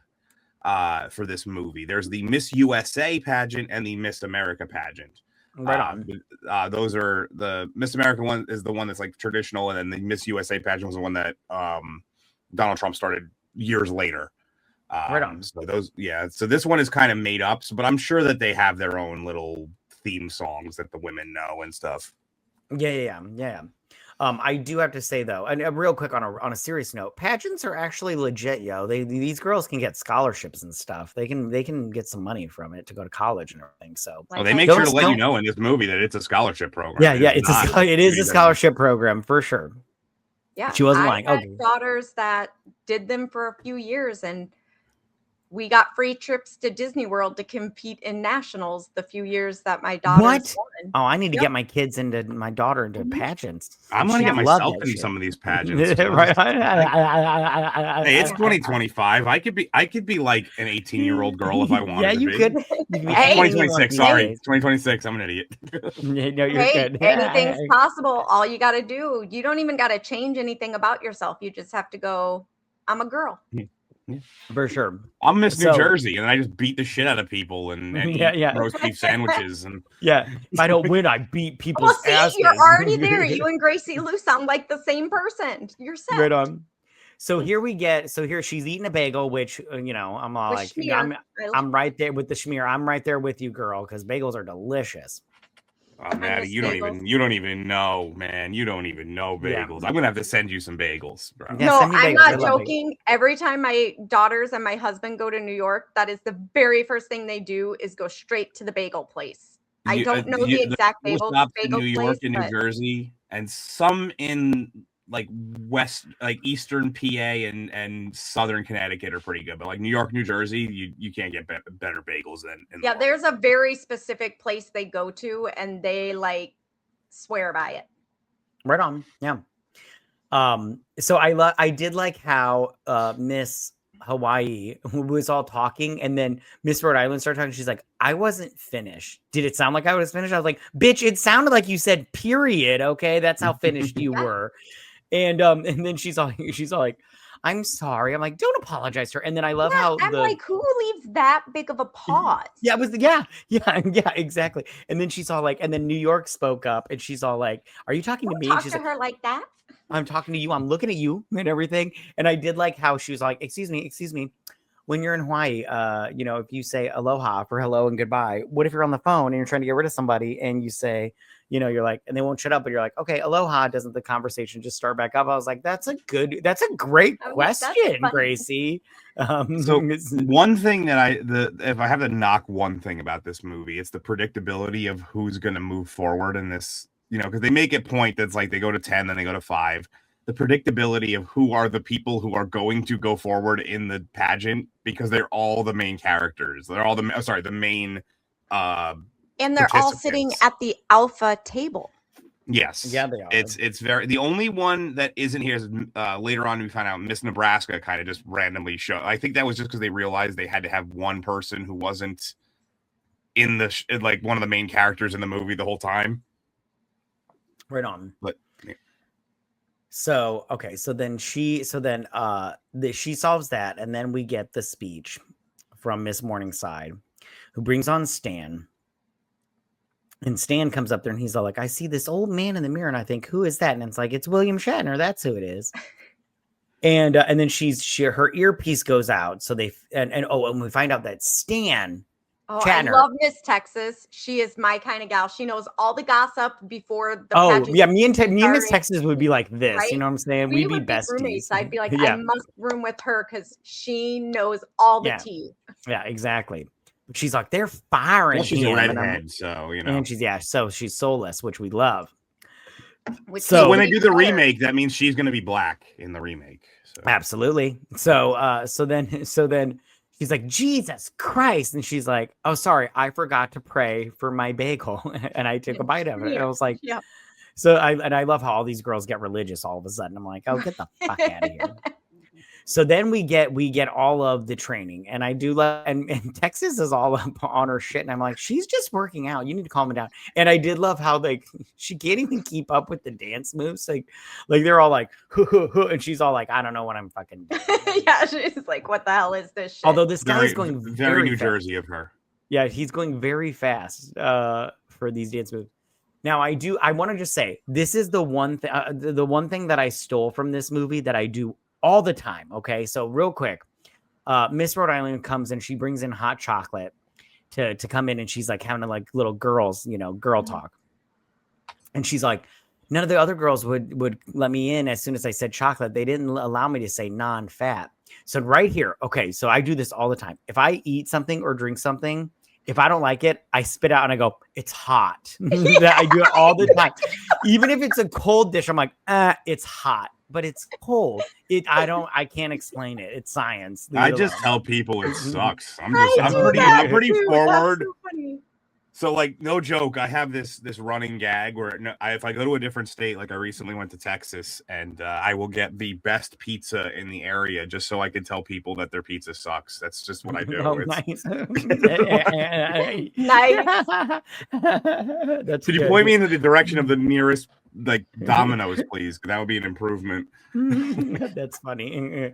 for this movie. There's the Miss USA pageant and the Miss America pageant. Right on. Those are the Miss America one is the one that's like traditional, and then the Miss USA pageant was the one that Donald Trump started years later. Right on. So so this one is kind of made up. But I'm sure that they have their own little theme songs that the women know and stuff. Yeah. I do have to say though, and real quick on a serious note, pageants are actually legit, yo. These girls can get scholarships and stuff. They can get some money from it to go to college and everything. So they make sure to let you know in this movie that it's a scholarship program. Yeah, it is a scholarship program for sure. Yeah, she wasn't lying. I had daughters that did them for a few years, and we got free trips to Disney World to compete in nationals the few years that my daughter won. Oh, I need to get my kids my daughter into pageants. I'm gonna get myself into some of these pageants. Right. Hey, it's 2025. I could be like an 18-year-old girl if I wanted. Yeah, you could. Hey, 2026. Sorry, 2026. I'm an idiot. No, you're good. Anything's possible. All you got to do. You don't even got to change anything about yourself. You just have to go, I'm a girl. Yeah. For sure. I'm Miss New Jersey, and I just beat the shit out of people and eat roast beef sandwiches. And if I don't win, I beat people's asses. You're already there. You and Gracie Lou sound like the same person. You're set. Right on. So here she's eating a bagel, which I'm all like, I'm right there with the schmear. I'm right there with you, girl, because bagels are delicious. Oh, Maddie, you don't even know, man. You don't even know bagels. Yeah. I'm gonna have to send you some bagels, bro. No, I'm not joking. Every time my daughters and my husband go to New York, that is the very first thing they do is go straight to the bagel place. I don't know the exact bagel in New York and New Jersey, and some in like west, like eastern PA and southern Connecticut are pretty good, but like New York, New Jersey, you can't get better bagels than in Yeah, there's a very specific place they go to, and they like swear by it. Right on. Yeah. So I did like how Miss Hawaii was all talking, and then Miss Rhode Island started talking. She's like, I wasn't finished. Did it sound like I was finished? I was like, bitch, it sounded like you said period. Okay, that's how finished you were. And then she's all like, I'm sorry. I'm like, don't apologize to her. And then I love how I'm like, who leaves that big of a pause? Yeah, it was yeah, exactly. And then she's all like, and then New York spoke up, and she's all like, are you talking to me? Talk She's to like, her like that. I'm talking to you. I'm looking at you and everything. And I did like how she was like, excuse me. When you're in Hawaii, if you say aloha for hello and goodbye, what if you're on the phone and you're trying to get rid of somebody and you say, you're like, and they won't shut up, but you're like, okay, aloha, doesn't the conversation just start back up? I was like, that's a great question, Gracie. So one thing that if I have to knock one thing about this movie, it's the predictability of who's going to move forward in this, because they make it point that's like they go to 10, then they go to 5. The predictability of who are the people who are going to go forward in the pageant, because they're all the main characters. They're all the main and they're all sitting at the alpha table. Yes. Yeah, they are. It's very, the only one that isn't here is later on we find out Miss Nebraska kind of just randomly showed. I think that was just because they realized they had to have one person who wasn't in like one of the main characters in the movie the whole time. Right on. But yeah. So then she solves that, and then we get the speech from Miss Morningside, who brings on Stan. And Stan comes up there and he's all like, I see this old man in the mirror and I think, who is that? And it's like, it's William Shatner. That's who it is. And then her earpiece goes out. So and we find out that Stan Shatner. I love Miss Texas. She is my kind of gal. She knows all the gossip before the pageant. Yeah, me and Miss Texas would be like this. Right? You know what I'm saying? We'd be besties. Roommates. I'd be like, I must room with her because she knows all the tea. Yeah, exactly. She's like, they're firing. Well, she's a redhead, so and she's soulless, which we love. So when they do the remake, that means she's going to be black in the remake. So. Absolutely. So then she's like, Jesus Christ, and she's like, oh, sorry, I forgot to pray for my bagel, and I took a bite of it. And I was like, yeah. So I love how all these girls get religious all of a sudden. I'm like, oh, get the fuck out of here. So then we get all of the training, and I do love, and Texas is all up on her shit, and I'm like, she's just working out. You need to calm it down. And I did love how she can't even keep up with the dance moves. Like they're all like, and she's all like, I don't know what I'm fucking doing. Yeah, she's like, what the hell is this shit? Although this guy's going very New Jersey of her. Yeah, he's going very fast for these dance moves. Now I want to just say, this is the one thing that I stole from this movie that I do all the time. Okay, so real quick, Miss Rhode Island comes and she brings in hot chocolate to come in, and she's like having like little girls, girl talk, and she's like, none of the other girls would let me in as soon as I said chocolate. They didn't allow me to say non-fat. So right here, okay, so I do this all the time. If I eat something or drink something, if I don't like it, I spit out and I go, it's hot. I do it all the time. Even if it's a cold dish, I'm like, it's hot. But it's cold. I can't explain it. It's science. I just tell people it sucks. I'm pretty forward. So like, no joke, I have this running gag where if I go to a different state, like I recently went to Texas, and I will get the best pizza in the area just so I can tell people that their pizza sucks. That's just what I do. Oh, nice. Nice. Could you point me in the direction of the nearest like Domino's, please? That would be an improvement. That's funny.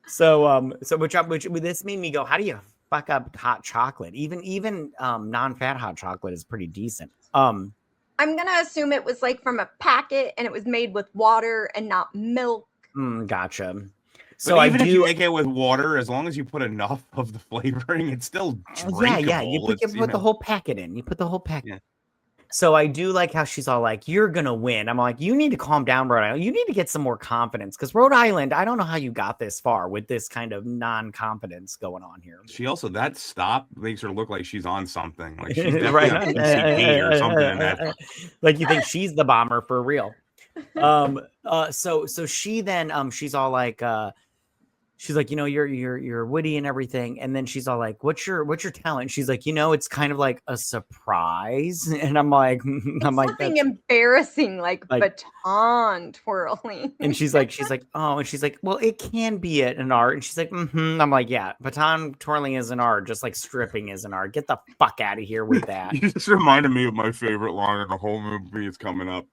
So which this made me go, how do you fuck up hot chocolate? Even non-fat hot chocolate is pretty decent. I'm gonna assume it was like from a packet and it was made with water and not milk. Gotcha. So even if you make it with water, as long as you put enough of the flavoring, it's still drinkable. Yeah. You put the whole packet in. You put the whole packet. Yeah. So I do like how she's all like, you're going to win. I'm like, you need to calm down, Rhode Island. You need to get some more confidence, because Rhode Island, I don't know how you got this far with this kind of non-confidence going on here. She also, that stop makes her look like she's on something. Like she's definitely on PCP or something. Like you think she's the bomber for real. So she then she's all like she's like, you're witty and everything. And then she's all like, what's your talent? She's like, it's kind of like a surprise. And I'm like, It's something embarrassing like baton twirling. And she's like, oh, and she's like, well, it can be an art. And she's like, I'm like, yeah, baton twirling is an art, just like stripping is an art. Get the fuck out of here with that. You just reminded me of my favorite line in the whole movie. It's coming up.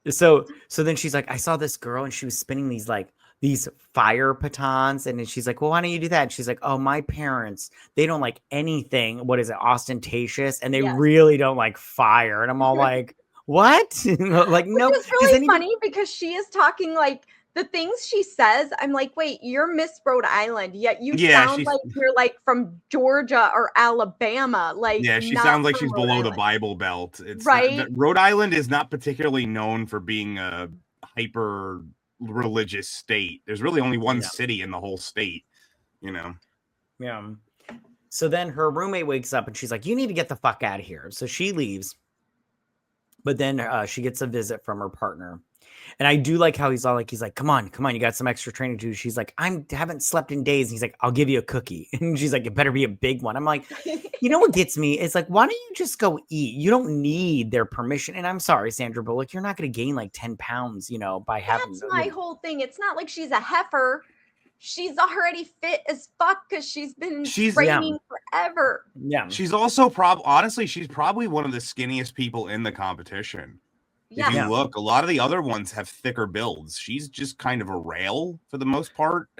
So then she's like, I saw this girl and she was spinning these fire batons. And then she's like, well, why don't you do that? And she's like, oh, my parents, they don't like anything. What is it? Ostentatious. And they really don't like fire. And I'm all like, what? Like, no. It's really funny because she is talking like the things she says. I'm like, wait, you're Miss Rhode Island, yet you sound like you're like from Georgia or Alabama. Like, she sounds like she's below the Bible Belt. It's right. Rhode Island is not particularly known for being a hyper religious state. There's really only one city in the whole state, Yeah. So then her roommate wakes up and she's like, you need to get the fuck out of here. So she leaves. But then she gets a visit from her partner. And I do like how he's like, come on, you got some extra training to do. She's like, haven't slept in days. And he's like, I'll give you a cookie. And she's like, it better be a big one. I'm like, you know what gets me? It's like, why don't you just go eat? You don't need their permission. And I'm sorry, Sandra Bullock, you're not going to gain like 10 pounds, by having. That's my whole thing. It's not like she's a heifer. She's already fit as fuck because she's been training forever. Yeah. She's also honestly, she's probably one of the skinniest people in the competition. Yeah. If you look, a lot of the other ones have thicker builds. She's just kind of a rail for the most part.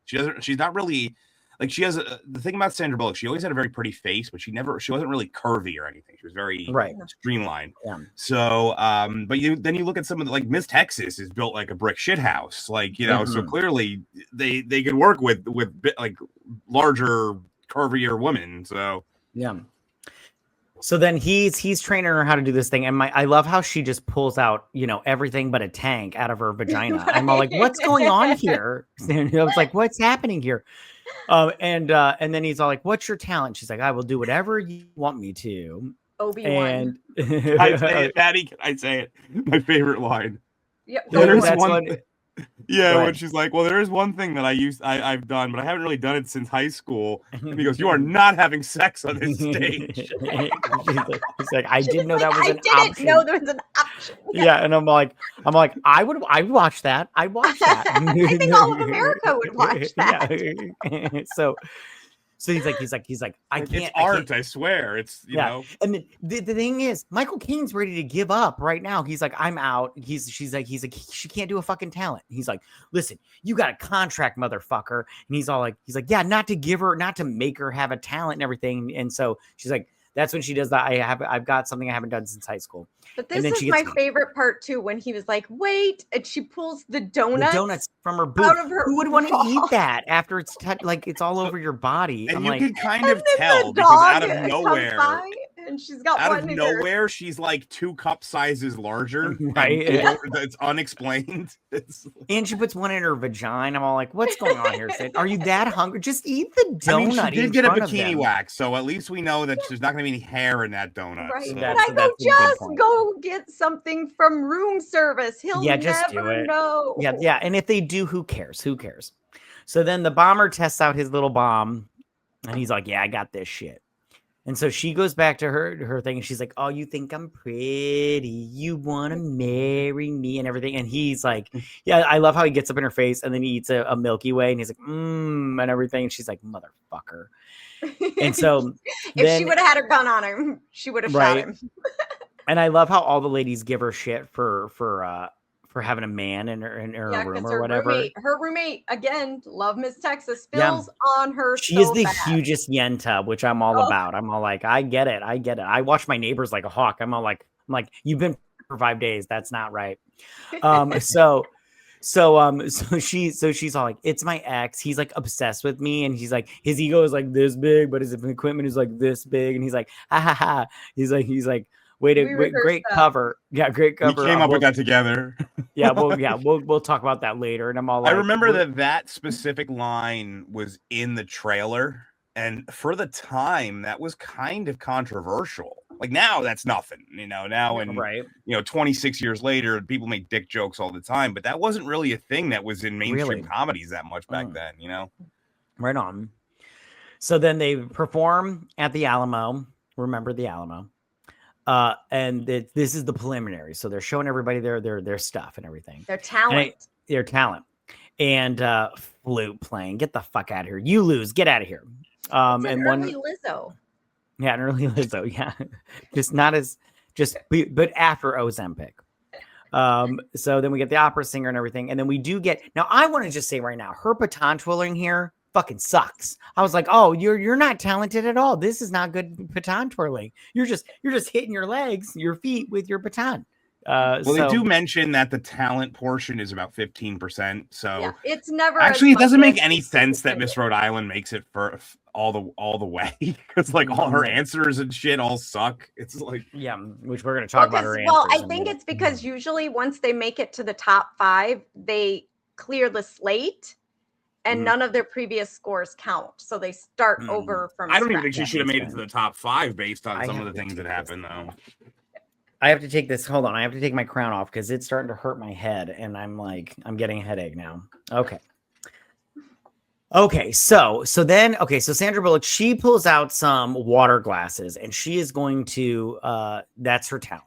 She's not really like she has the thing about Sandra Bullock. She always had a very pretty face, but she wasn't really curvy or anything. She was very streamlined. Yeah. So, but then you look at some of the, like Miss Texas is built like a brick shit house, like So clearly they can work with like larger, curvier women. So yeah. So then he's training her how to do this thing, and I love how she just pulls out everything but a tank out of her vagina. I'm all like, what's going on here? I was like, what's happening here? And then he's all like, what's your talent? She's like, I will do whatever you want me to. Obi-Wan. And I say it, Patty. Can I say it? My favorite line. Yep. When she's like, well, there is one thing that I've done, but I haven't really done it since high school. And he goes, you are not having sex on this stage. He's like, I didn't know that was an option. I didn't know there was an option. Yeah, and I'm like, I would watch that. I'd watch that. I think all of America would watch that. Yeah. So he's like, I can't. It's art, I swear. It's you know. And the thing is, Michael Caine's ready to give up right now. He's like, I'm out. She's like, she can't do a fucking talent. He's like, listen, you got a contract, motherfucker. And he's like, yeah, not to make her have a talent and everything. And so she's like, that's when she does that. I've got something I haven't done since high school. But this is my favorite part too, when he was like, wait, and she pulls the donuts from her booth. Who would want to eat that after it's like it's all over your body? And you can kind of tell because out of nowhere, and she's got out of nowhere, she's like 2 cup sizes larger. Right? It's unexplained. And she puts one in her vagina. I'm all like, what's going on here? Are you that hungry? Just eat the donut. She did get a bikini wax, so at least we know that there's not going to be any hair in that donut. Right. So. But I go, just go get something from room service. He'll just never know. Yeah. And if they do, who cares? So then the bomber tests out his little bomb, and he's like, yeah, I got this shit. And so she goes back to her thing, and she's like, oh, you think I'm pretty? You want to marry me and everything? And he's like, yeah, I love how he gets up in her face, and then he eats a Milky Way, and he's like, and everything. And she's like, motherfucker. And so if she would have had her gun on him, she would have shot him. And I love how all the ladies give her shit for having a man in her room or whatever. Her roommate, again, love Miss Texas, spills on her. She is the hugest yen tub, which I'm all about. I'm all like, I get it. I watch my neighbors like a hawk. I'm like, you've been for 5 days. That's not right. So she's all like, it's my ex. He's like obsessed with me, and he's like, his ego is like this big, but his equipment is like this big, and he's like, ha ha ha. He's like. Great cover. Yeah, great cover. We came up with that together. We'll talk about that later. And I'm all like, I remember that specific line was in the trailer, And for the time, that was kind of controversial. Like now, that's nothing, now, and Right. 26 years later, people make dick jokes all the time, but that wasn't really a thing that was in mainstream Really? comedies that much back then, Right on. So then they perform at the Alamo. Remember the Alamo. And this is the preliminary. So they're showing everybody their stuff and everything. Their talent. Their talent. And flute playing. Get the fuck out of here. You lose. Get out of here. It's an early Lizzo. Yeah, an early Lizzo. Yeah. Just not as but after Ozempic. So then we get the opera singer and everything. And then we do get, now I want to just say right now, her baton twirling here fucking sucks. I was like, oh, you're not talented at all. This is not good baton twirling. You're just hitting your legs, your feet with your baton. They do mention that the talent portion is about 15%. So yeah, it's never actually, it doesn't make any sense that Miss Rhode Island makes it for all the way, because like all her answers and shit all suck. It's like, yeah, which we're gonna talk about her answers. Well, I think it's because usually once they make it to the top 5, they clear the slate. And none of their previous scores count, so they start over from. I don't even think she should have made it to the top 5 based on some of the things that happened, though. I have to take this. Hold on, I have to take my crown off because it's starting to hurt my head, and I'm getting a headache now. Okay. So Sandra Bullock, she pulls out some water glasses, and she is going to. That's her talent.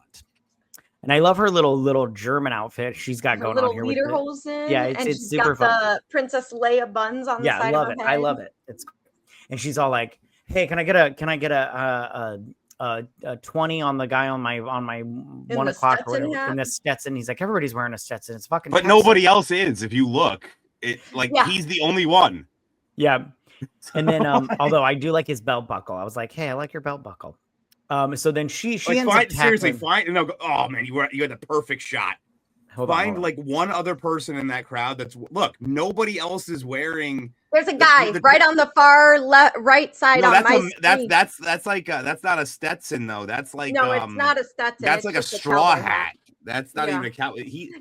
And I love her little German outfit she's got going on here. Lederhosen. Yeah, and it's she's super got fun. The Princess Leia buns on the side of her head. I love it. It's, and she's all like, "Hey, can I get a 20 on the guy on my 1 o'clock in the Stetson?" He's like, "Everybody's wearing a Stetson. It's fucking." But nobody else is. If you look, he's the only one. Yeah. And then, although I do like his belt buckle, I was like, "Hey, I like your belt buckle." So then she ends up seriously oh man, you had the perfect shot. Hold on. Like one other person in that crowd nobody else is wearing. There's a guy right on the far right side on my screen. That's like that's not a Stetson though. That's like no, it's not a Stetson. That's like a straw hat. That's not even a cow.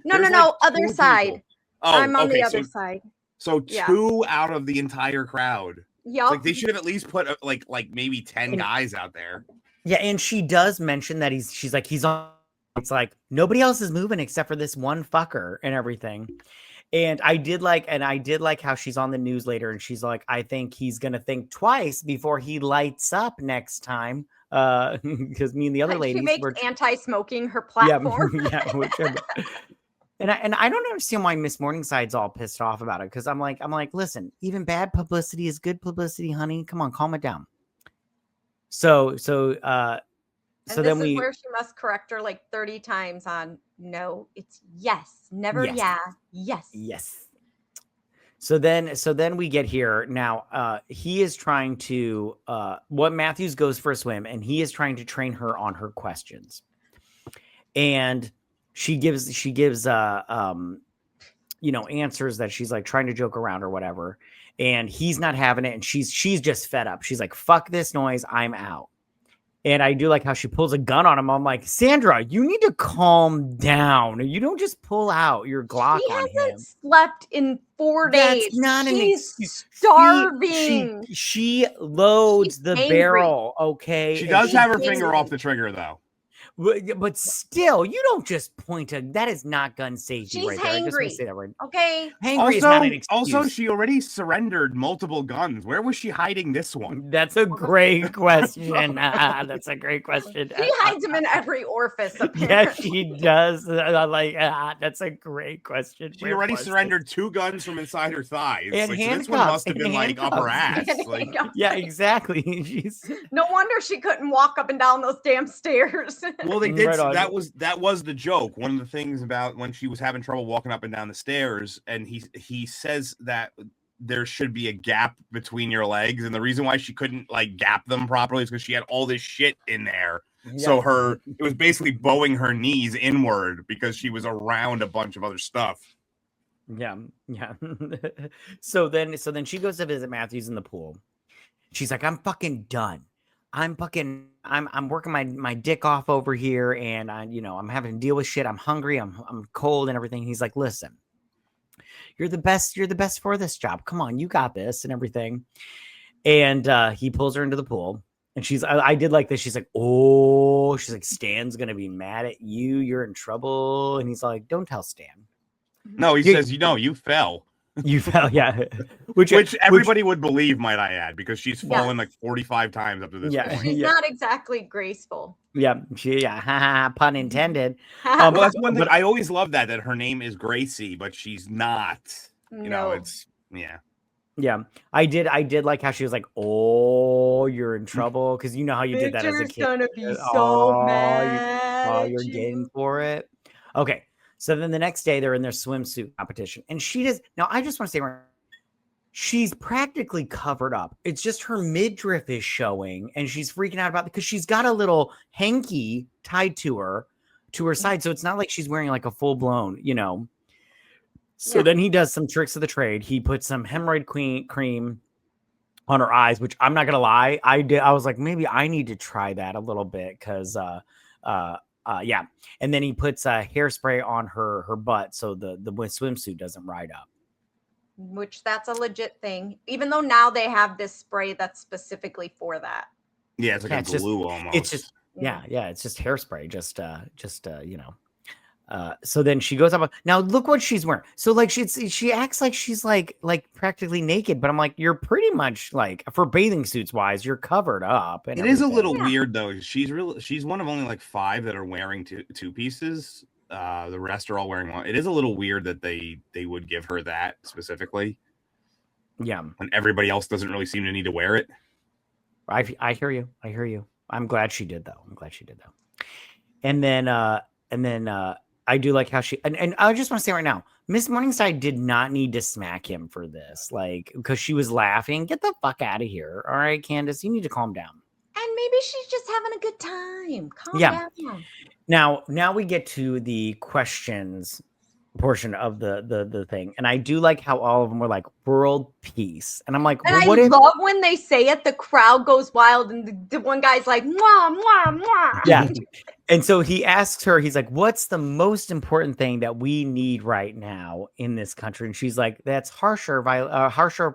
No, other side. I'm on the other side. So 2 out of the entire crowd. Yeah, like they should have at least put like maybe 10 guys out there. Yeah, and she does mention that he's like, he's on. It's like nobody else is moving except for this one fucker and everything. And I did like how she's on the news later, and she's like, I think he's gonna think twice before he lights up next time. Because me and the other ladies she makes anti-smoking her platform. And I don't understand why Miss Morningside's all pissed off about it, because I'm like, listen, even bad publicity is good publicity, honey. Come on, calm it down. So this then is where she must correct her like 30 times on no, it's yes, never yes. So then we get here. Now he is trying to what Matthews goes for a swim, and he is trying to train her on her questions. And she gives answers that she's like trying to joke around or whatever. And he's not having it, and she's just fed up. She's like, fuck this noise, I'm out. And I do like how she pulls a gun on him. I'm like, Sandra, you need to calm down. You don't just pull out your Glock on him. She hasn't slept in 4 days. That's not She's starving. She loads the barrel, okay? She does have her finger off the trigger, though. But still, you don't just point to that. Is not gun safety. She's right there. hangry. I just want to say that right. Okay. Hangry is not an excuse. Also, she already surrendered multiple guns. Where was she hiding this one? That's a great question. That's a great question. She hides them in every orifice. Apparently. Yes, she does. That's a great question. She already surrendered 2 guns from inside her thighs. And so handcuffs. This one must have been like upper ass. Yeah, exactly. No wonder she couldn't walk up and down those damn stairs. Well, they did. That was the joke. One of the things about when she was having trouble walking up and down the stairs, and he says that there should be a gap between your legs, and the reason why she couldn't like gap them properly is because she had all this shit in there. Yeah. So it was basically bowing her knees inward because she was around a bunch of other stuff. Yeah. So then she goes to visit Matthews in the pool. She's like, I'm fucking done. I'm working my dick off over here, and I'm having to deal with shit. I'm hungry. I'm cold and everything. He's like, listen, you're the best for this job. Come on, you got this and everything. And he pulls her into the pool. And I did like this. She's like, oh, she's like, Stan's going to be mad at you. You're in trouble. And he's like, don't tell Stan. No, he says, you fell. You fell, yeah. Which everybody would believe, might I add, because she's fallen like 45 times up to this point. She's not exactly graceful. Yeah, pun intended. Well, that's one thing. I always love that her name is Gracie, but she's not. You know, it's Yeah, I did like how she was like, "Oh, you're in trouble," because you know how you did that as a kid. Gonna be so mad. You're getting for it. Okay, so then the next day they're in their swimsuit competition, and she does. Now I just want to say, she's practically covered up. It's just her midriff is showing, and she's freaking out about it because she's got a little hanky tied to her side, so it's not like she's wearing like a full blown, So then he does some tricks of the trade. He puts some hemorrhoid cream on her eyes, which I'm not gonna lie, I did. I was like, maybe I need to try that a little bit because, yeah. And then he puts hairspray on her butt so the swimsuit doesn't ride up. Which that's a legit thing. Even though now they have this spray that's specifically for that. Yeah, it's like a glue almost. It's just it's just hairspray. So then she goes up. Now look what she's wearing. So like she acts like she's like practically naked, but I'm like, you're pretty much like, for bathing suits wise, you're covered up. And it is a little weird though. She's one of only like 5 that are wearing two pieces. The rest are all wearing one. It is a little weird that they would give her that specifically. Yeah. When everybody else doesn't really seem to need to wear it. I hear you. I'm glad she did though. And then I do like how she, and I just want to say right now, Miss Morningside did not need to smack him for this, like, because she was laughing. Get the fuck out of here. All right, Candace, you need to calm down. And maybe she's just having a good time. Calm down. Now we get to the questions portion of the thing, and I do like how all of them were like world peace, and I'm like, and I love when they say it, the crowd goes wild, and the one guy's like, mwah, mwah, mwah. Yeah. And so he asks her, he's like, what's the most important thing that we need right now in this country? And she's like, that's harsher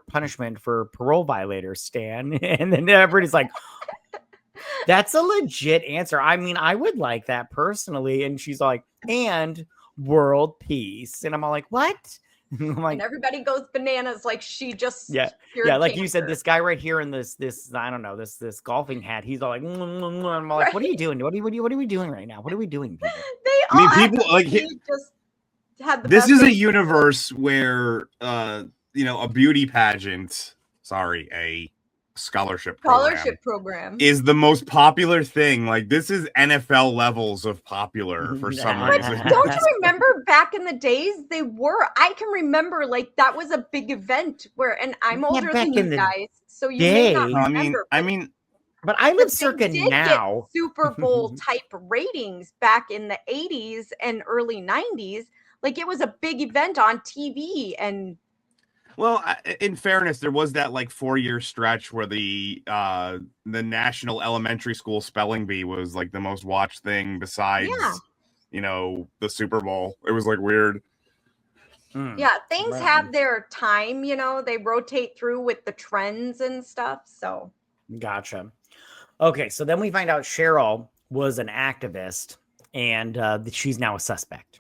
punishment for parole violators, Stan. And then everybody's like, that's a legit answer. I mean, I would like that personally. And she's like, and world peace. And I'm all like, what? I'm like, and everybody goes bananas, like she just like cancer. You said, this guy right here in this I don't know, this golfing hat, he's all like, I'm all like, what are you doing? What are we doing right now? What are we doing, people? People like just had the this is a universe where a beauty pageant, a scholarship program is the most popular thing. Like, this is NFL levels of popular for some reason. Don't you remember back in the days I can remember like that was a big event and I'm older than you guys, so you may not remember. I mean but I live circa now. Super Bowl type ratings back in the 80s and early 90s. Like, it was a big event on TV. And well, in fairness, there was that like 4-year stretch where the National Elementary School Spelling Bee was like the most watched thing besides, the Super Bowl. It was like weird. Yeah, things have their time, they rotate through with the trends and stuff. So gotcha. Okay, so then we find out Cheryl was an activist, and she's now a suspect.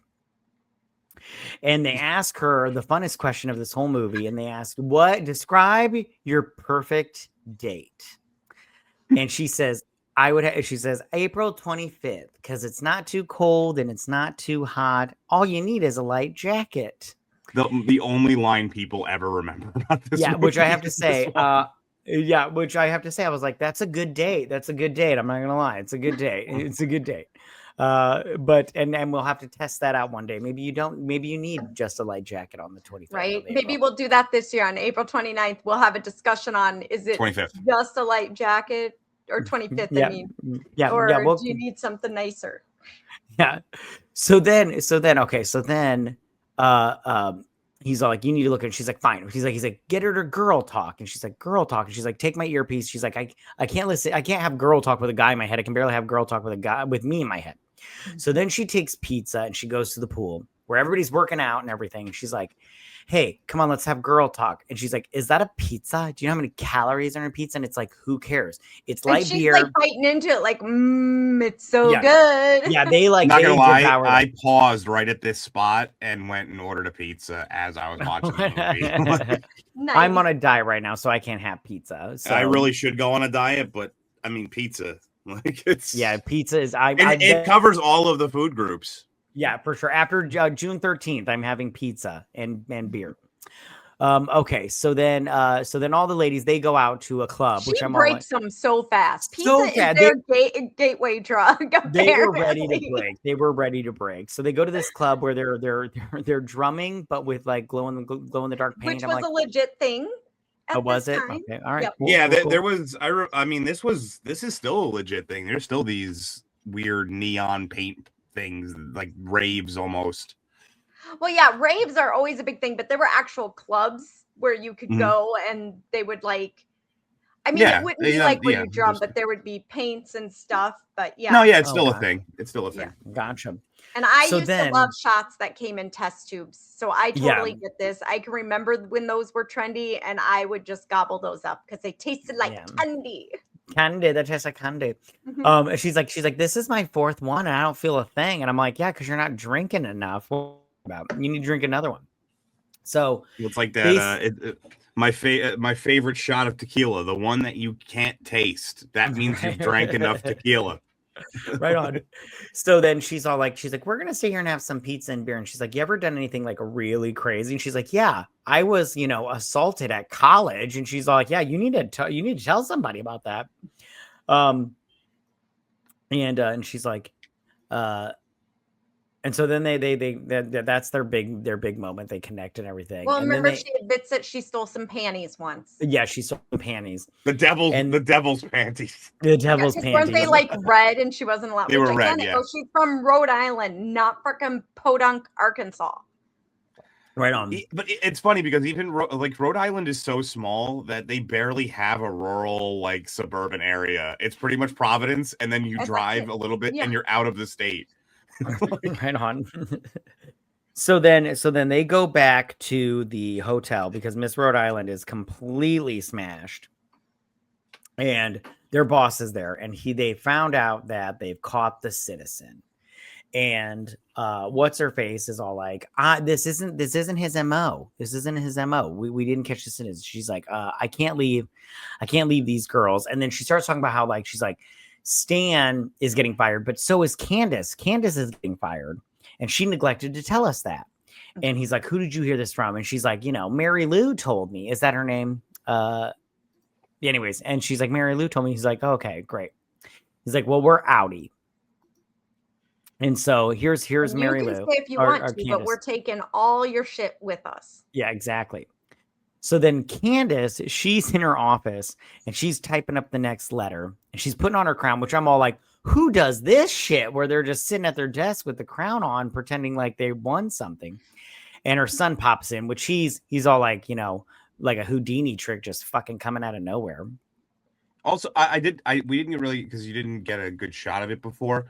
And they ask her the funnest question of this whole movie, and they ask, describe your perfect date. And she says, she says April 25th, because it's not too cold and it's not too hot. All you need is a light jacket. The only line people ever remember about this movie. Which I have to say, I was like, that's a good date. That's a good date. I'm not gonna lie, it's a good date. It's a good date. But we'll have to test that out one day. Maybe you need just a light jacket on the 25th. Right. Maybe we'll do that this year on April 29th. We'll have a discussion on, is it 25th. just a light jacket, or 25th? Yeah. I mean, or do you need something nicer? Yeah. So then, he's all like, you need to look at it. She's like, fine. He's like, get her to girl talk. And she's like, girl talk. And she's like, take my earpiece. She's like, I can't listen. I can't have girl talk with a guy in my head. I can barely have girl talk with a guy with me in my head. So then she takes pizza and she goes to the pool. where everybody's working out and everything. And she's like, hey, come on, let's have girl talk. And she's like, is that a pizza? Do you know how many calories are in a pizza? And it's like, who cares? It's And light she's beer. like biting into it, like, it's so good. Yeah, they like. Not they gonna lie, devour them. I paused right at this spot and went and ordered a pizza as I was watching the movie. Nice. I'm on a diet right now, so I can't have pizza. So I really should go on a diet, but I mean pizza. Like it's pizza is. it covers all of the food groups. Yeah, for sure. After June 13th, I'm having pizza and beer. Okay, so then all the ladies, they go out to a club, She which I'm breaks them so fast. Pizza is their gateway drug. They were ready to break. They were ready to break. So they go to this club where they're drumming, but with like glow in the dark paint. Which was a legit thing. Oh, was it? Time. Okay, all right. Yep. Cool, Yeah, cool. there was. I mean, this is still a legit thing. There's still these weird neon paint things, like raves almost. Well, yeah, raves are always a big thing, but there were actual clubs where you could go and they would like. I mean, it wouldn't be like where you drum, but there would be paints and stuff. But yeah. No, yeah, it's still a thing. It's still a thing. Yeah, gotcha. And I used to love shots that came in test tubes. So I totally get this. I can remember when those were trendy and I would just gobble those up because they tasted like candy. Candy, that tastes like candy. Mm-hmm. She's like, this is my fourth one and I don't feel a thing. And I'm like, yeah, because you're not drinking enough. You need to drink another one. So it's like that. My favorite shot of tequila, the one that you can't taste. That means you've drank enough tequila. Right on. So then she's like, we're gonna stay here and have some pizza and beer. And she's like, you ever done anything like really crazy? And she's like, yeah, I was, assaulted at college. And she's like, yeah, you need to tell somebody about that. And she's like, and so then that's their big moment. They connect and everything. Well, and remember she admits that she stole some panties once. Yeah, she stole some panties. The devil's panties. The devil's panties. Weren't they like red and she wasn't allowed? They were red, yeah. She's from Rhode Island, not freaking Podunk, Arkansas. Right on. But it's funny because even Rhode Island is so small that they barely have a rural like suburban area. It's pretty much Providence, and then you drive a little bit and you're out of the state. Right on. So then they go back to the hotel because Miss Rhode Island is completely smashed, and their boss is there, and they found out that they've caught the citizen, and what's her face is all like, this isn't his MO. This isn't his MO. We didn't catch the citizen. She's like, I can't leave these girls, and then she starts talking about how like she's like, Stan is getting fired, but so is Candace. Candace is getting fired, and she neglected to tell us that. And he's like, who did you hear this from? And she's like, Mary Lou told me. Is that her name? Anyways, and she's like, Mary Lou told me. He's like, okay, great. He's like, well, we're outie. And so here's Mary Lou. You can say if you want to, but we're taking all your shit with us. Yeah, exactly. So then Candace, she's in her office and she's typing up the next letter and she's putting on her crown, which I'm all like, who does this shit where they're just sitting at their desk with the crown on, pretending like they won something. And her son pops in, which he's all like, like a Houdini trick, just fucking coming out of nowhere. Also, we didn't really, because you didn't get a good shot of it before.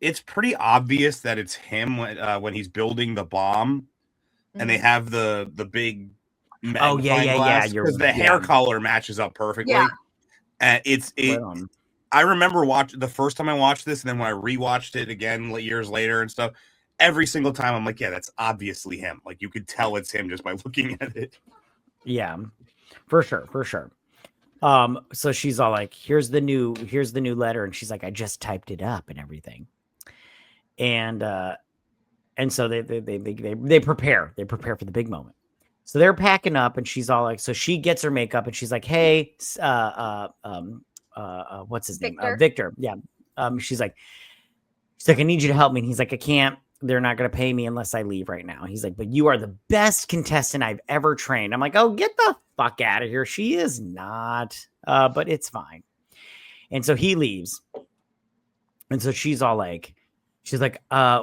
It's pretty obvious that it's him when he's building the bomb and they have the big glass, because the hair color matches up perfectly. Yeah. I remember watching the first time I watched this, and then when I rewatched it again years later and stuff, every single time I'm like, yeah, that's obviously him. Like you could tell it's him just by looking at it. Yeah, for sure. So she's all like, here's the new letter, and she's like, I just typed it up and everything. And so they prepare for the big moment. So they're packing up and she's all like, so she gets her makeup and she's like, hey, what's his name? Victor. Yeah. She's like, I need you to help me. And he's like, I can't, they're not going to pay me unless I leave right now. He's like, but you are the best contestant I've ever trained. I'm like, oh, get the fuck out of here. She is not, but it's fine. And so he leaves. And so she's all like,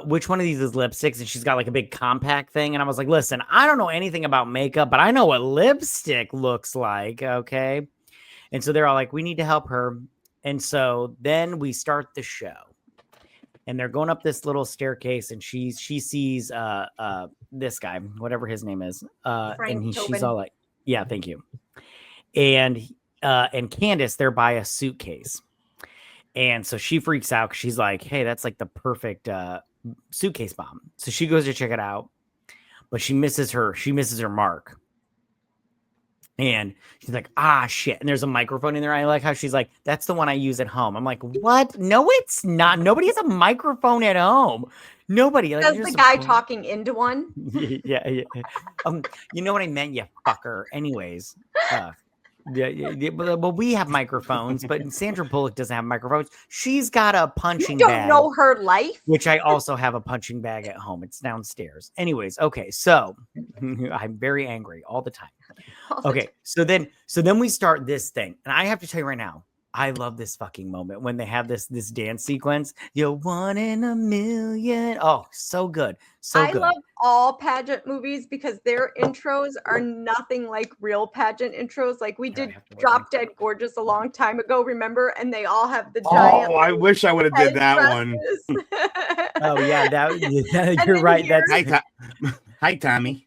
which one of these is lipsticks? And she's got like a big compact thing. And I was like, listen, I don't know anything about makeup, but I know what lipstick looks like. Okay. And so they're all like, we need to help her. And so then we start the show. and they're going up this little staircase, and she sees this guy, whatever his name is, Frank she's Tobin. all like, yeah, thank you. And Candace, they're by a suitcase. And so she freaks out because she's like, hey, that's like the perfect suitcase bomb. So she goes to check it out, but she misses her mark. And she's like, ah, shit. And there's a microphone in there. I like how she's like, that's the one I use at home. I'm like, what? No, it's not. Nobody has a microphone at home. Nobody. Like, Does the guy talking into one? yeah. You know what I meant, you fucker. Anyways, but we have microphones, but Sandra Bullock doesn't have microphones. She's got a punching You bag. don't know her life. Which I also have a punching bag at home. It's downstairs. Anyways, okay, so I'm very angry all the time. Okay, so then we start this thing, and I have to tell you right now, I love this fucking moment when they have this dance sequence. You're 1 in a million. Oh, so good, so good. I love all pageant movies because their intros are nothing like real pageant intros. Like we did Drop Dead Gorgeous a long time ago, remember? And they all have the giant. Oh, I wish I would have did that one. Oh yeah, you're right. That's hi, Tommy.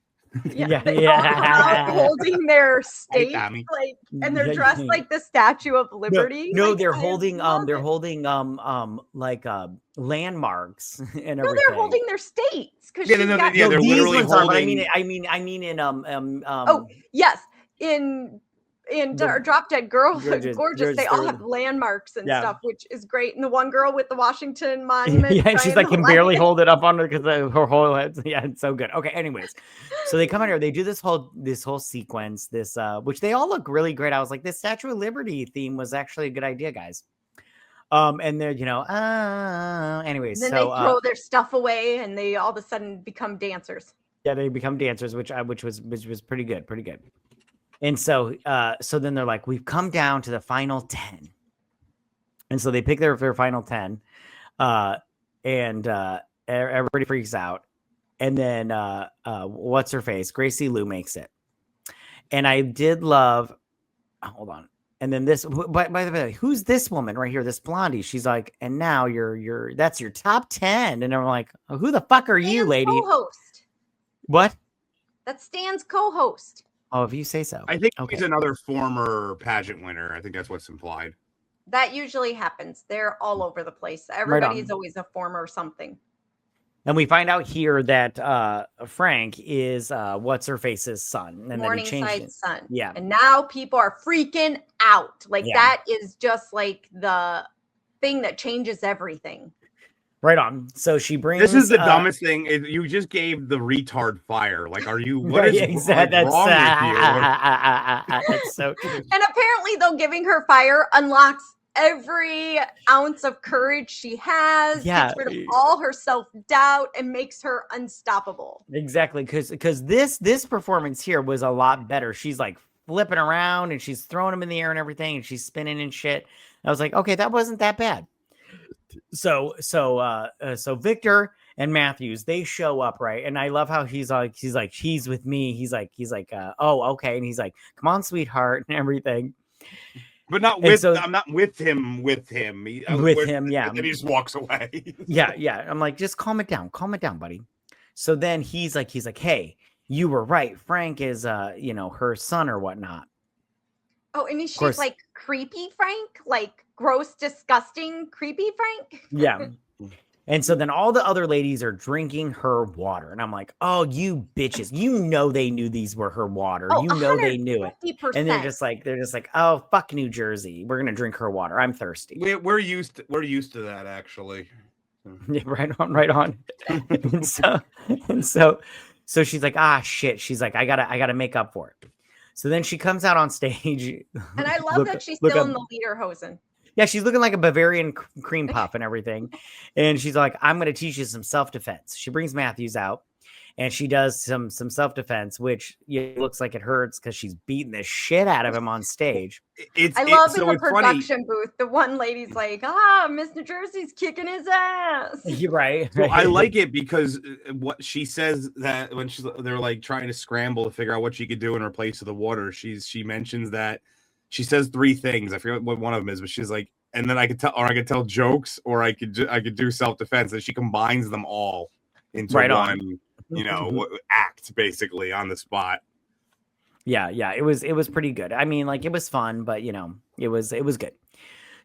Yeah. Holding their state, Tommy. like, and they're dressed like the Statue of Liberty. No, like, they're holding like landmarks and everything. No, they're holding their states because they're literally holding. I mean in Oh yes, in Drop Dead Gorgeous, they all have landmarks and stuff, which is great. And the one girl with the Washington Monument, yeah, she's like can barely hold it up on her because her whole head. Yeah, it's so good. Okay, anyways, so they come out here, they do this whole sequence, which they all look really great. I was like, this Statue of Liberty theme was actually a good idea, guys. And they're anyways, and then they throw their stuff away, and they all of a sudden become dancers. Yeah, they become dancers, which was pretty good. And so then they're like, we've come down to the final 10. And so they pick their final 10. And everybody freaks out. And then what's her face? Gracie Lou makes it. And I did love, hold on. And then this, by the way, who's this woman right here? This blondie. She's like, and now that's your top 10. And I'm like, oh, who the fuck are you, lady? Co-host. What? That's Stan's co-host. Oh, if you say so. I think he's another former pageant winner. I think that's what's implied. That usually happens. They're all over the place. Everybody's always a former something. And we find out here that Frank is what's her face's son, and Morningside's son. Yeah. And now people are freaking out. Like that is just like the thing that changes everything. Right on. So she brings. This is the dumbest thing. You just gave the retard fire. Like, are you? What is wrong with you? That's so true. And apparently, though, giving her fire unlocks every ounce of courage she has. Gets rid of all her self-doubt and makes her unstoppable. Exactly, because this performance here was a lot better. She's like flipping around and she's throwing them in the air and everything, and she's spinning and shit. I was like, okay, that wasn't that bad. So Victor and Matthews, they show up, right? And I love how he's with me. He's like, oh, okay. And he's like, come on, sweetheart, and everything. But not with, I'm not with him. Yeah. And he just walks away. yeah. I'm like, just calm it down, buddy. So then he's like, hey, you were right. Frank is, her son or whatnot. Oh, and she's like creepy Frank, like gross, disgusting, creepy Frank. Yeah. And so then all the other ladies are drinking her water. And I'm like, oh, you bitches. They knew these were her water. Oh, they knew it. And they're just like, oh, fuck New Jersey. We're going to drink her water. I'm thirsty. We're used to that, actually. Yeah, right on. and so she's like, ah, shit. She's like, I gotta make up for it. So then she comes out on stage. And I love that she's still in the lederhosen. Yeah, she's looking like a Bavarian cream puff and everything. And she's like, I'm going to teach you some self-defense. She brings Matthews out and she does some self-defense, which looks like it hurts because she's beating the shit out of him on stage. I love in the production booth, the one lady's like, Miss New Jersey's kicking his ass. You're right. So I like it because what she says that when they're like trying to scramble to figure out what she could do in replace of the water, she mentions that she says 3 things. I forget what one of them is, but she's like, and then I could tell jokes, or I could do self-defense, and she combines them all into one, act basically on the spot. Yeah, it was pretty good. I mean, like, it was fun, but it was good.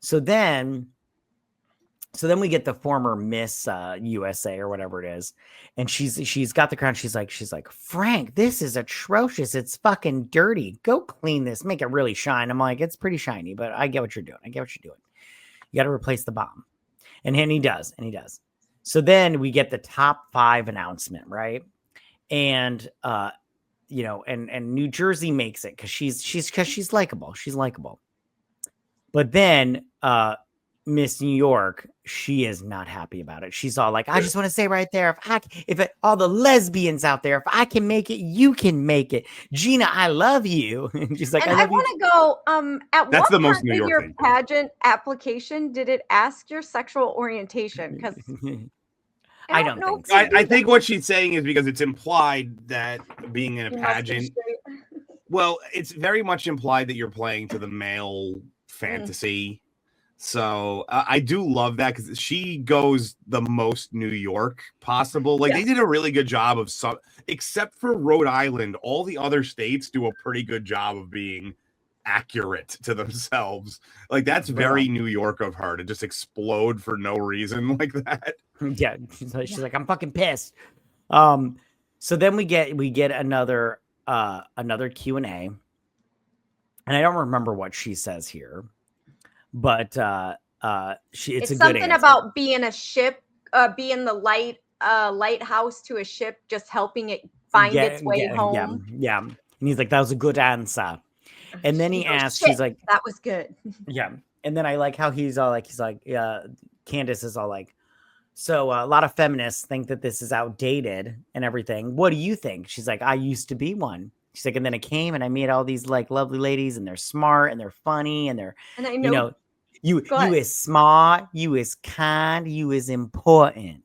So then we get the former Miss USA or whatever it is, and she's got the crown. She's like, Frank, this is atrocious. It's fucking dirty. Go clean this, make it really shine. I'm like, it's pretty shiny, but I get what you're doing. You got to replace the bomb, and he does. So then we get the top 5 announcement, right? And and New Jersey makes it because she's likable. She's likable. But then Miss New York, she is not happy about it. She's all like, I just want to say right there, if all the lesbians out there, if I can make it, you can make it. Gina, I love you. And she's like, and I want to go, at That's what the most part New in York your thing. pageant application did it ask your sexual orientation? Because I don't think so. I think what she's saying is because it's implied that being in a pageant, well, it's very much implied that you're playing to the male fantasy. So I do love that because she goes the most New York possible. Like, they did a really good job of some, except for Rhode Island, all the other states do a pretty good job of being accurate to themselves. Like, that's very New York of her to just explode for no reason like that. Yeah, she's like, I'm fucking pissed. So then we get another Q&A, and I don't remember what she says here, but it's a something good answer. about being a ship, being the lighthouse to a ship, just helping it find its way home. Yeah, and he's like, that was a good answer. And then he asks, she's like, that was good. Yeah, and then I like how he's like, Candace is all like, so a lot of feminists think that this is outdated and everything. What do you think? She's like, I used to be one. She's like, and then it came and I met all these like lovely ladies, and they're smart and they're funny and they're, and I know, you is smart, you is kind, you is important.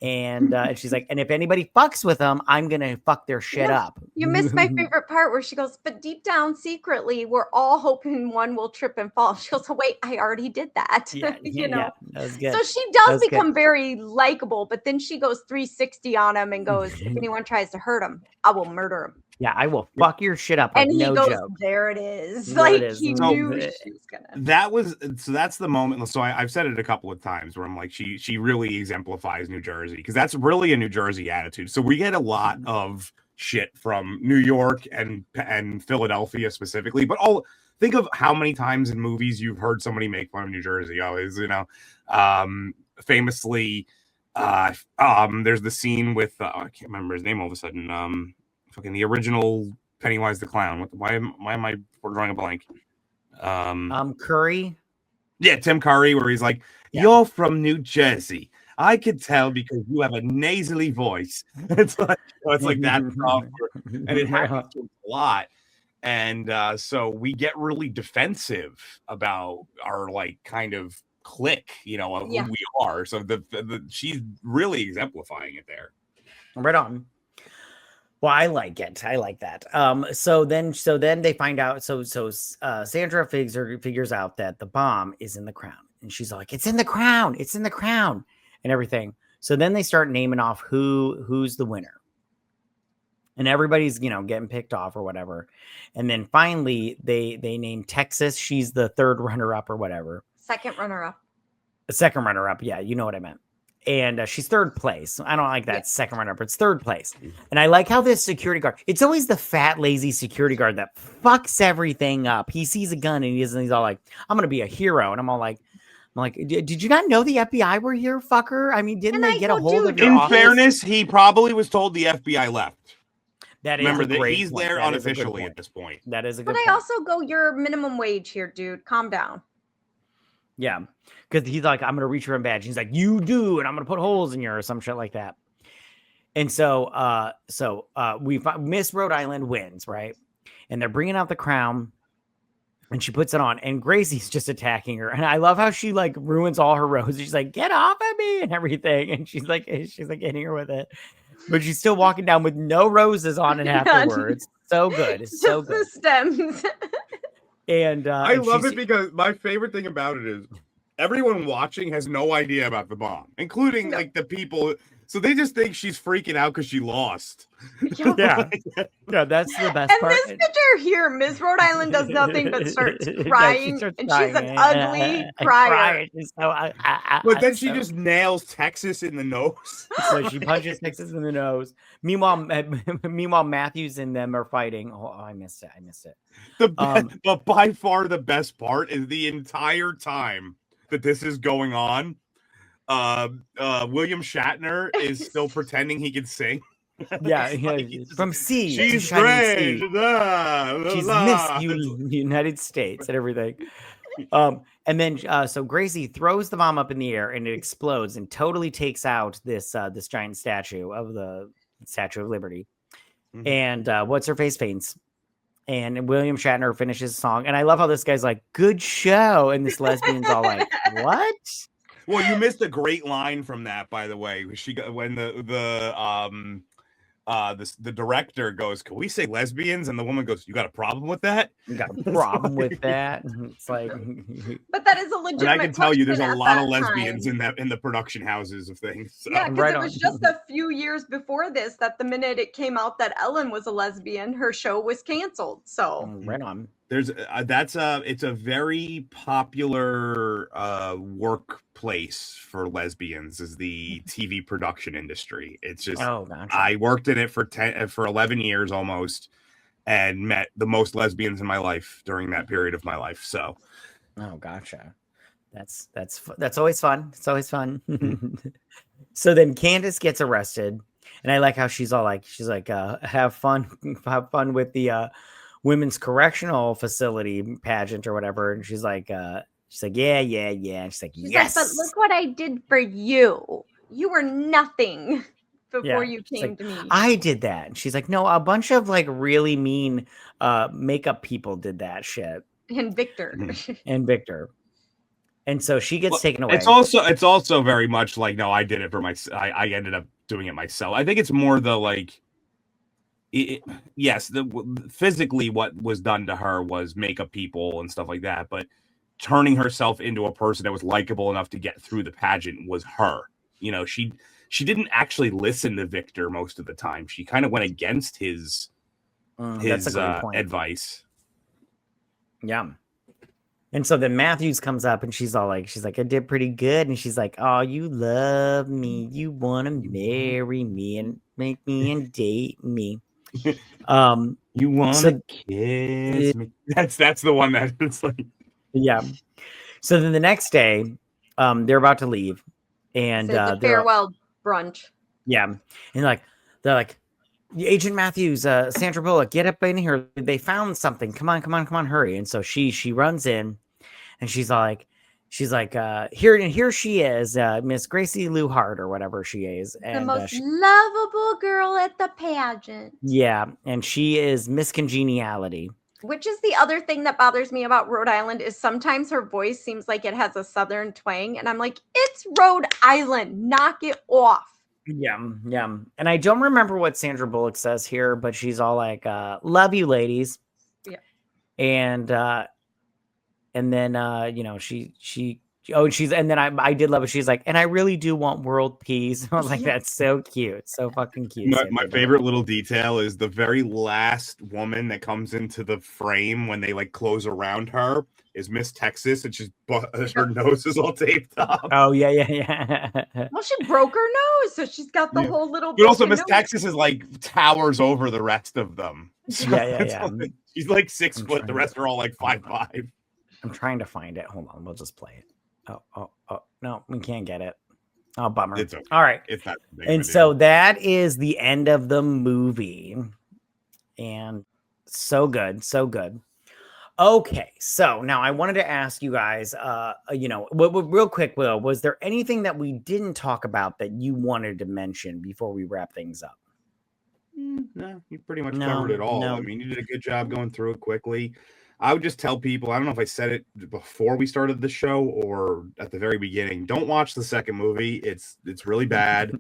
And she's like, and if anybody fucks with them, I'm going to fuck their shit up. You missed my favorite part where she goes, but deep down, secretly, we're all hoping one will trip and fall. She goes, oh, wait, I already did that. Yeah, that was good. So she does become very likable, but then she goes 360 on him and goes, if anyone tries to hurt him, I will murder him. Yeah, I will fuck your shit up. And he goes, joke. There it is. There like, it is. he knew she was going to. That's the moment. So I've said it a couple of times where I'm like, she really exemplifies New Jersey, because that's really a New Jersey attitude. So we get a lot of shit from New York and Philadelphia specifically, but think of how many times in movies you've heard somebody make fun of New Jersey. Always, famously, there's the scene with I can't remember his name all of a sudden. Fucking the original Pennywise the Clown. Why am I drawing a blank? Curry. Yeah, Tim Curry, where he's like, "You're from New Jersey. I could tell because you have a nasally voice." It's like that stuff, and it happens a lot. And so we get really defensive about our like kind of clique, of who we are. So she's really exemplifying it there. Right on. Well, I like it. I like that. So then they find out. So Sandra figures out that the bomb is in the crown, and she's like, "It's in the crown. It's in the crown," and everything. So then they start naming off who's the winner, and everybody's getting picked off or whatever. And then finally they name Texas. She's the third runner-up or whatever. Second runner-up. Yeah, you know what I meant. And she's third place. I don't like that second runner-up. It's third place. And I like how this security guard, it's always the fat, lazy security guard that fucks everything up. He sees a gun and he's all like, I'm going to be a hero. And I'm like, did you not know the FBI were here, fucker? I mean, didn't they get a hold of your office? In fairness, he probably was told the FBI left. That is Remember a that great he's point. there That unofficially at this point. That is a good point. point. But I also go, you're minimum wage here, dude. Calm down. Yeah. Because he's like, I'm going to reach your own badge. He's like, you do. And I'm going to put holes in you or some shit like that. And so Miss Rhode Island wins, right? And they're bringing out the crown. And she puts it on. And Gracie's just attacking her. And I love how she like ruins all her roses. She's like, get off of me and everything. And she's like hitting her with it. But she's still walking down with no roses on it afterwards. So good. It's so good. The stems. And I love it because my favorite thing about it is everyone watching has no idea about the bomb, including like the people. So they just think she's freaking out because she lost. Yeah, that's the best And part. this picture here, Miss Rhode Island does nothing but starts crying, and she's an ugly crier. But then she just nails Texas in the nose. So she punches Texas in the nose. Meanwhile, Matthews and them are fighting. Oh, I missed it. But by far the best part is the entire time that this is going on, William Shatner is still pretending he can sing. Yeah, from sea. She's great. She's Miss United States and everything. And then so Gracie throws the bomb up in the air and it explodes and totally takes out this giant statue of the Statue of Liberty. Mm-hmm. And what's her face faints. And William Shatner finishes the song. And I love how this guy's like, good show. And this lesbian's all like, what? Well, you missed a great line from that, by the way. She got when the director goes, "Can we say lesbians?" And the woman goes, "You got a problem with that? You got a problem with that?" It's like, but that is a legitimate. And I can tell you, there's a lot of lesbians in the production houses of things. So. Yeah, because it was just a few years before this that the minute it came out that Ellen was a lesbian, her show was canceled. So right on. There's it's a very popular workplace for lesbians is the TV production industry. It's just gotcha. I worked in it for 11 years almost and met the most lesbians in my life during that period of my life. So gotcha. That's always fun. It's always fun. So then Candace gets arrested, and I like how she's like have fun with the women's correctional facility pageant or whatever, and she's like yeah, and she's like, yes, but look what I did for you. You were nothing before you came to me. I did that. And she's like, no, a bunch of like really mean makeup people did that shit. And Victor. And so she gets taken away. It's also very much like, no, I did it for myself. I ended up doing it myself. I think it's more the like. Yes, physically what was done to her was makeup people and stuff like that, but turning herself into a person that was likable enough to get through the pageant was her. You know, she didn't actually listen to Victor most of the time. She kind of went against his advice. Yeah. And so then Matthews comes up and she's like, I did pretty good. And she's like, oh, you love me. You want to marry me and make me and date me. You want to kiss me. That's the one that it's like. Yeah. So then the next day, they're about to leave. And the farewell brunch. Yeah. And they're like, Agent Matthews, Sandra Bullock, get up in here. They found something. Come on, hurry. And so she runs in and she's like, here she is, Miss Gracie Lou Hart or whatever she is. And, the most lovable girl at the pageant. Yeah. And she is Miss Congeniality. Which is the other thing that bothers me about Rhode Island is sometimes her voice seems like it has a Southern twang. And I'm like, it's Rhode Island. Knock it off. Yeah. And I don't remember what Sandra Bullock says here, but she's all like, love you, ladies. Yeah. And then, and then I did love it. She's like, and I really do want world peace. I was like, that's so cute. So fucking cute. My favorite little detail is the very last woman that comes into the frame when they like close around her is Miss Texas, and her nose is all taped up. Oh, yeah. Well, she broke her nose, so she's got the whole little. But also, Miss Texas is like towers over the rest of them. So yeah. She's like 6 foot. The rest are all like 5'5". I'm trying to find it. Hold on, we'll just play it. Oh, no, we can't get it. Oh, bummer. It's okay. All right. It's not and so that is the end of the movie. And so good. Okay, so now I wanted to ask you guys, real quick, Will, was there anything that we didn't talk about that you wanted to mention before we wrap things up? No, you pretty much covered it all. I mean, you did a good job going through it quickly. I would just tell people, I don't know if I said it before we started the show or at the very beginning, don't watch the second movie. It's really bad.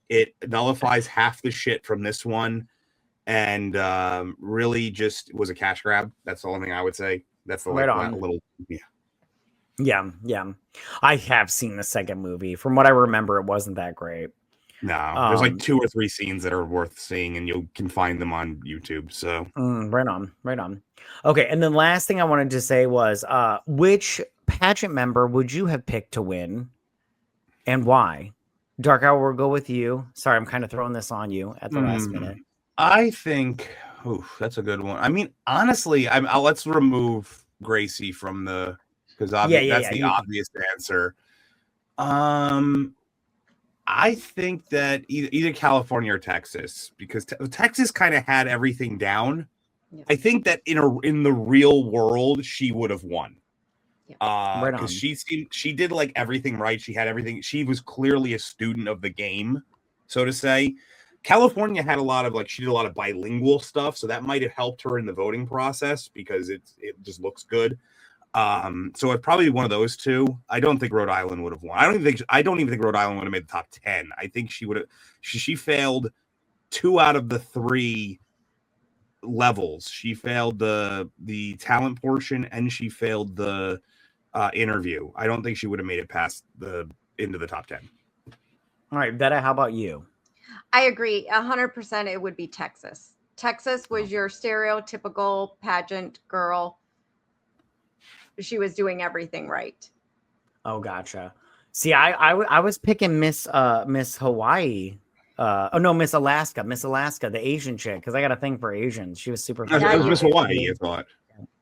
It nullifies half the shit from this one. And really just was a cash grab. That's the only thing I would say. That's the little, yeah. Yeah, yeah. I have seen the second movie. From what I remember, it wasn't that great. No, there's like 2 or 3 scenes that are worth seeing, and you can find them on YouTube. So right on, right on. Okay, and then last thing I wanted to say was, which pageant member would you have picked to win, and why? Darkhour, we'll go with you. Sorry, I'm kind of throwing this on you at the last minute. I think, that's a good one. I mean, honestly, let's remove Gracie from the because that's the obvious answer. I think that either California or Texas, because Texas kind of had everything down. Yeah. I think that in the real world, she would have won. Yeah. Because she did like everything right. She had everything. She was clearly a student of the game, so to say. California had she did a lot of bilingual stuff, so that might have helped her in the voting process because it just looks good. So it's probably one of those two. I don't think Rhode Island would have won. I don't even think Rhode Island would have made the top 10. I think she would have. She failed 2 out of the 3 levels. She failed the talent portion, and she failed the interview. I don't think she would have made it past into the top 10. All right, Vetta, how about you? I agree 100%. It would be Texas. Texas was your stereotypical pageant girl. She was doing everything right. Oh, gotcha. See, I was picking Miss Hawaii. Miss Alaska, the Asian chick, because I got a thing for Asians. She was super. It was Miss Hawaii, I thought.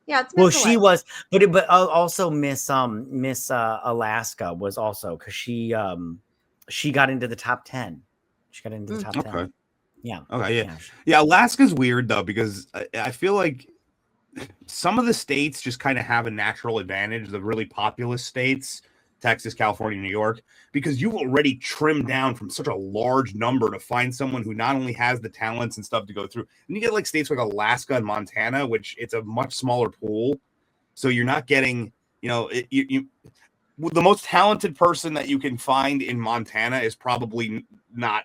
Yeah, it's Miss Hawaii. She was, but also Miss Alaska was also because she got into the top 10. She got into the top 10. Yeah. Okay. Yeah. Alaska's weird though because I feel like some of the states just kind of have a natural advantage. The really populous states, Texas, California, New York, because you've already trimmed down from such a large number to find someone who not only has the talents and stuff to go through. And you get like states like Alaska and Montana, which it's a much smaller pool. So you're not getting, the most talented person that you can find in Montana is probably not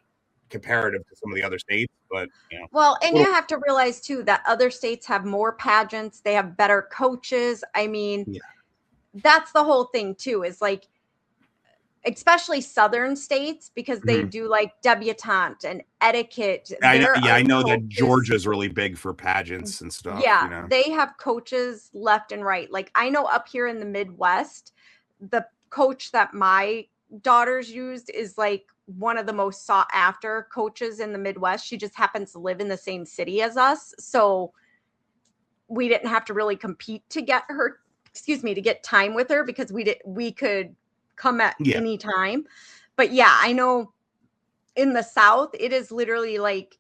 comparative to some of the other states, but well, and you have to realize too that other states have more pageants, they have better coaches. I mean, that's the whole thing too, is like especially southern states, because they do like debutante and etiquette. I know that Georgia's really big for pageants and stuff. They have coaches left and right. Like I know up here in the Midwest, the coach that my daughters used is like one of the most sought after coaches in the Midwest. She just happens to live in the same city as us. So we didn't have to really compete to get her, to get time with her, because we could come at any time. But I know in the South, it is literally like,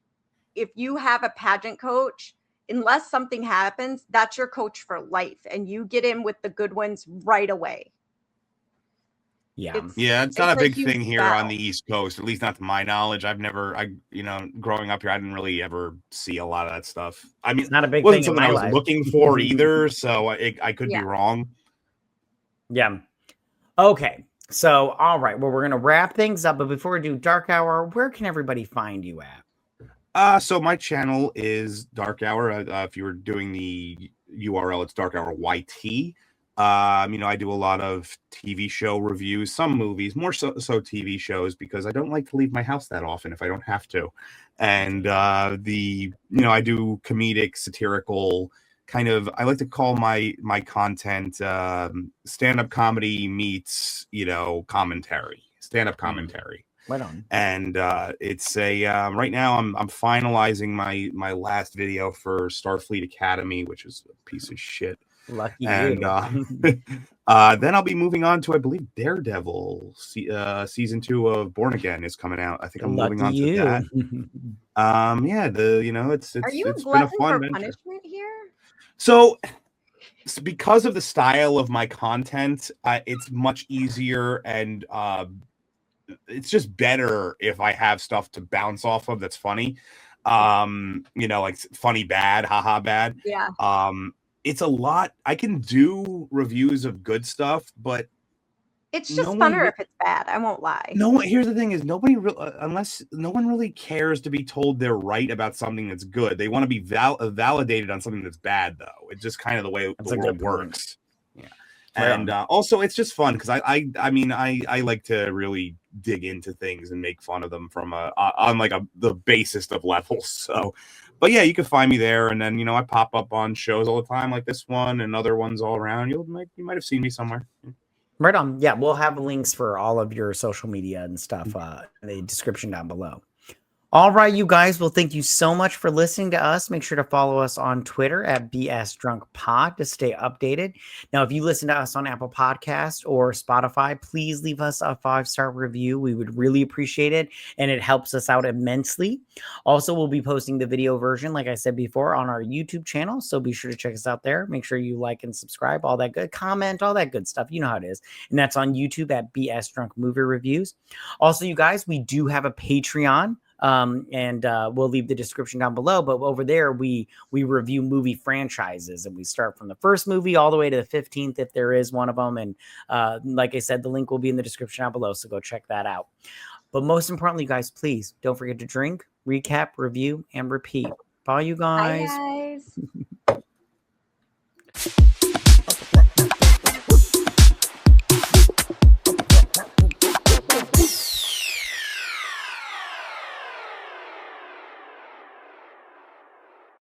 if you have a pageant coach, unless something happens, that's your coach for life. And you get in with the good ones right away. It's not a big thing here on the East Coast, at least not to my knowledge. Growing up here, I didn't really ever see a lot of that stuff. I mean, it's not a big wasn't thing something I was looking for either, so I could be wrong. Yeah. Okay. So, all right. Well, we're gonna wrap things up, but before we do, Darkhour, where can everybody find you at? So my channel is Darkhour. If you were doing the URL, it's Darkhour YT. I do a lot of TV show reviews, some movies, more so TV shows, because I don't like to leave my house that often if I don't have to. And I do comedic, satirical kind of, I like to call my content stand-up comedy meets, commentary, stand-up commentary. Right on. And it's a right now I'm finalizing my last video for Starfleet Academy, which is a piece of shit. Lucky and you. Then I'll be moving on to, I believe, Daredevil season 2 of Born Again is coming out. I think I'm moving on to that. It's Are you it's been a fun venture. Punishment here? So because of the style of my content, it's much easier, and it's just better if I have stuff to bounce off of that's funny. Like funny bad, haha bad. Yeah. It's a lot. I can do reviews of good stuff, but it's just funner if it's bad. I won't lie. No, here's the thing: is unless no one really cares to be told they're right about something that's good. They want to be validated on something that's bad, though. It's just kind of the way the world works. Yeah, And also, it's just fun because I mean, I like to really dig into things and make fun of them from on like the basest of levels. So, but yeah, you can find me there, and then I pop up on shows all the time, like this one and other ones all around. You might have seen me somewhere. Right on. Yeah, we'll have links for all of your social media and stuff in the description down below. All right, you guys. Well, thank you so much for listening to us. Make sure to follow us on Twitter at BSDrunkPod to stay updated. Now, if you listen to us on Apple Podcasts or Spotify, please leave us a 5-star review. We would really appreciate it, and it helps us out immensely. Also, we'll be posting the video version, like I said before, on our YouTube channel, so be sure to check us out there. Make sure you like and subscribe, all that good, comment, all that good stuff. You know how it is. And that's on YouTube at BS Drunk Movie Reviews. Also, you guys, we do have a Patreon. And we'll leave the description down below, but over there we review movie franchises, and we start from the first movie all the way to the 15th if there is one of them. And like I said, the link will be in the description down below, so go check that out. But most importantly, guys, please don't forget to drink, recap, review, and repeat. Bye, you guys. Bye, guys.